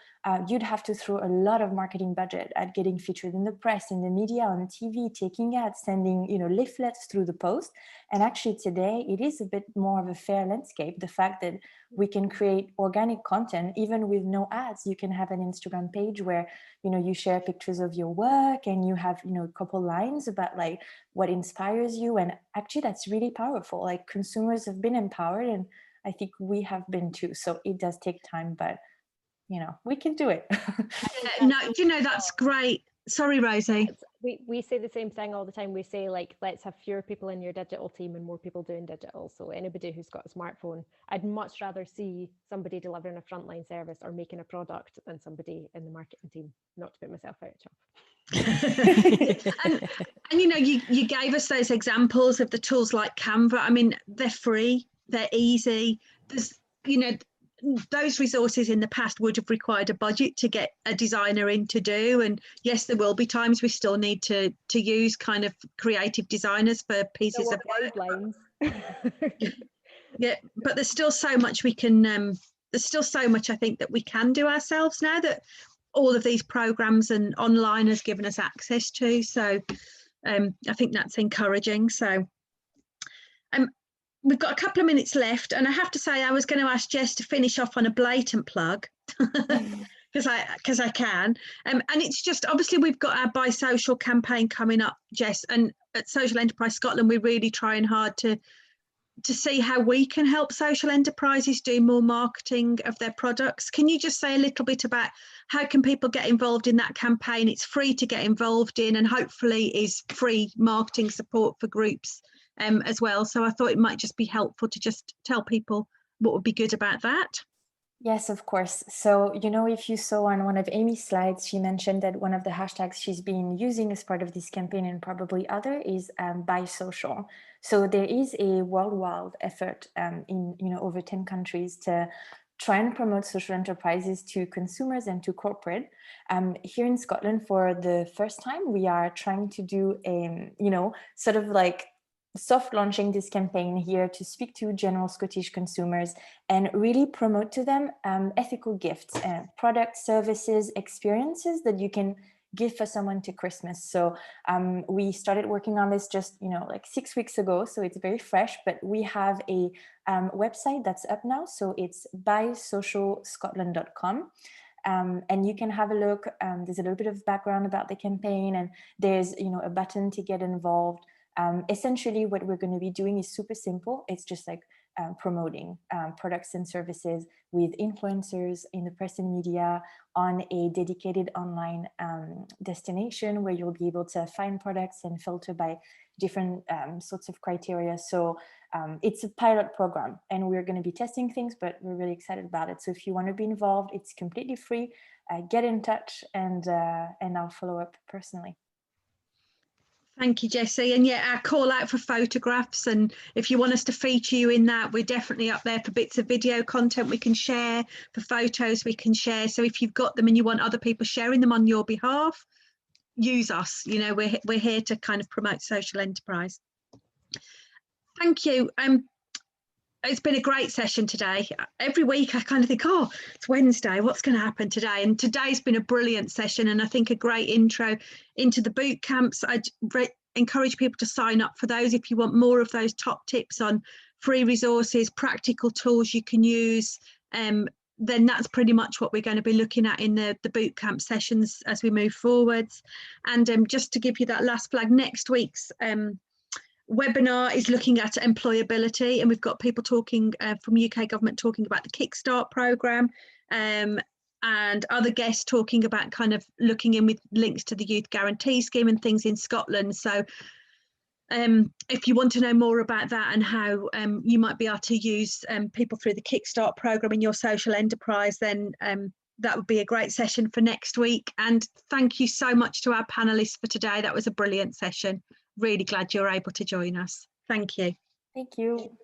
you'd have to throw a lot of marketing budget at getting featured in the press, in the media, on TV, taking ads, sending, you know, leaflets through the post. And actually today, it is a bit more of a fair landscape. The fact that we can create organic content, even with no ads. You can have an Instagram page where, you know, you share pictures of your work and you have, you know, a couple lines about like what inspires you. And actually that's really powerful. Like consumers have been empowered, and I think we have been too. So it does take time, but you know, we can do it. No, you know, that's great. Sorry, Rosie. We say the same thing all the time. We say, like, let's have fewer people in your digital team and more people doing digital. So anybody who's got a smartphone, I'd much rather see somebody delivering a frontline service or making a product than somebody in the marketing team, not to put myself out of job. and you know, you gave us those examples of the tools like Canva. I mean, they're free, they're easy. There's, you know, those resources in the past would have required a budget to get a designer in to do. And yes, there will be times we still need to use kind of creative designers for pieces of guidelines. Yeah, but there's still so much we can, there's still so much I think that we can do ourselves now that all of these programs and online has given us access to. So I think that's encouraging. So we've got a couple of minutes left, and I have to say I was going to ask Jess to finish off on a blatant plug because I can. And it's just, obviously we've got our Buy Social campaign coming up, Jess, and at Social Enterprise Scotland we're really trying hard to see how we can help social enterprises do more marketing of their products. Can you just say a little bit about how can people get involved in that campaign? It's free to get involved in, and hopefully is free marketing support for groups as well. So I thought it might just be helpful to just tell people what would be good about that. Yes, of course. So, you know, if you saw on one of Amy's slides, she mentioned that one of the hashtags she's been using as part of this campaign, and probably other, is Buy Social. So there is a worldwide effort in, you know, over 10 countries to try and promote social enterprises to consumers and to corporate. Here in Scotland, for the first time, we are trying to do a, you know, sort of like soft launching this campaign here to speak to general Scottish consumers and really promote to them ethical gifts, products, services, experiences that you can give for someone to Christmas. So we started working on this just, you know, like 6 weeks ago, so it's very fresh, but we have a website that's up now. So it's buysocialscotland.com. And you can have a look. There's a little bit of background about the campaign, and there's, you know, a button to get involved. Essentially what we're going to be doing is super simple. It's just like promoting products and services with influencers in the press and media on a dedicated online destination where you'll be able to find products and filter by different sorts of criteria. So it's a pilot program, and we're going to be testing things, but we're really excited about it. So if you want to be involved, it's completely free. Get in touch, and I'll follow up personally. Thank you, Jessie. And yeah, our call out for photographs, and if you want us to feature you in that, we're definitely up there for bits of video content we can share, for photos we can share. So if you've got them and you want other people sharing them on your behalf, use us. You know, we're here to kind of promote social enterprise. Thank you. it's been a great session today. Every week I kind of think, oh, it's Wednesday, what's going to happen today? And today's been a brilliant session, and I think a great intro into the boot camps. I'd encourage people to sign up for those if you want more of those top tips on free resources, practical tools you can use. Then that's pretty much what we're going to be looking at in the boot camp sessions as we move forwards. And just to give you that last flag, next week's webinar is looking at employability, and we've got people talking from UK government talking about the Kickstart programme, and other guests talking about kind of looking in with links to the Youth Guarantee Scheme and things in Scotland. So if you want to know more about that and how you might be able to use people through the Kickstart programme in your social enterprise, then that would be a great session for next week. And thank you so much to our panellists for today. That was a brilliant session. Really glad you're able to join us. Thank you. Thank you.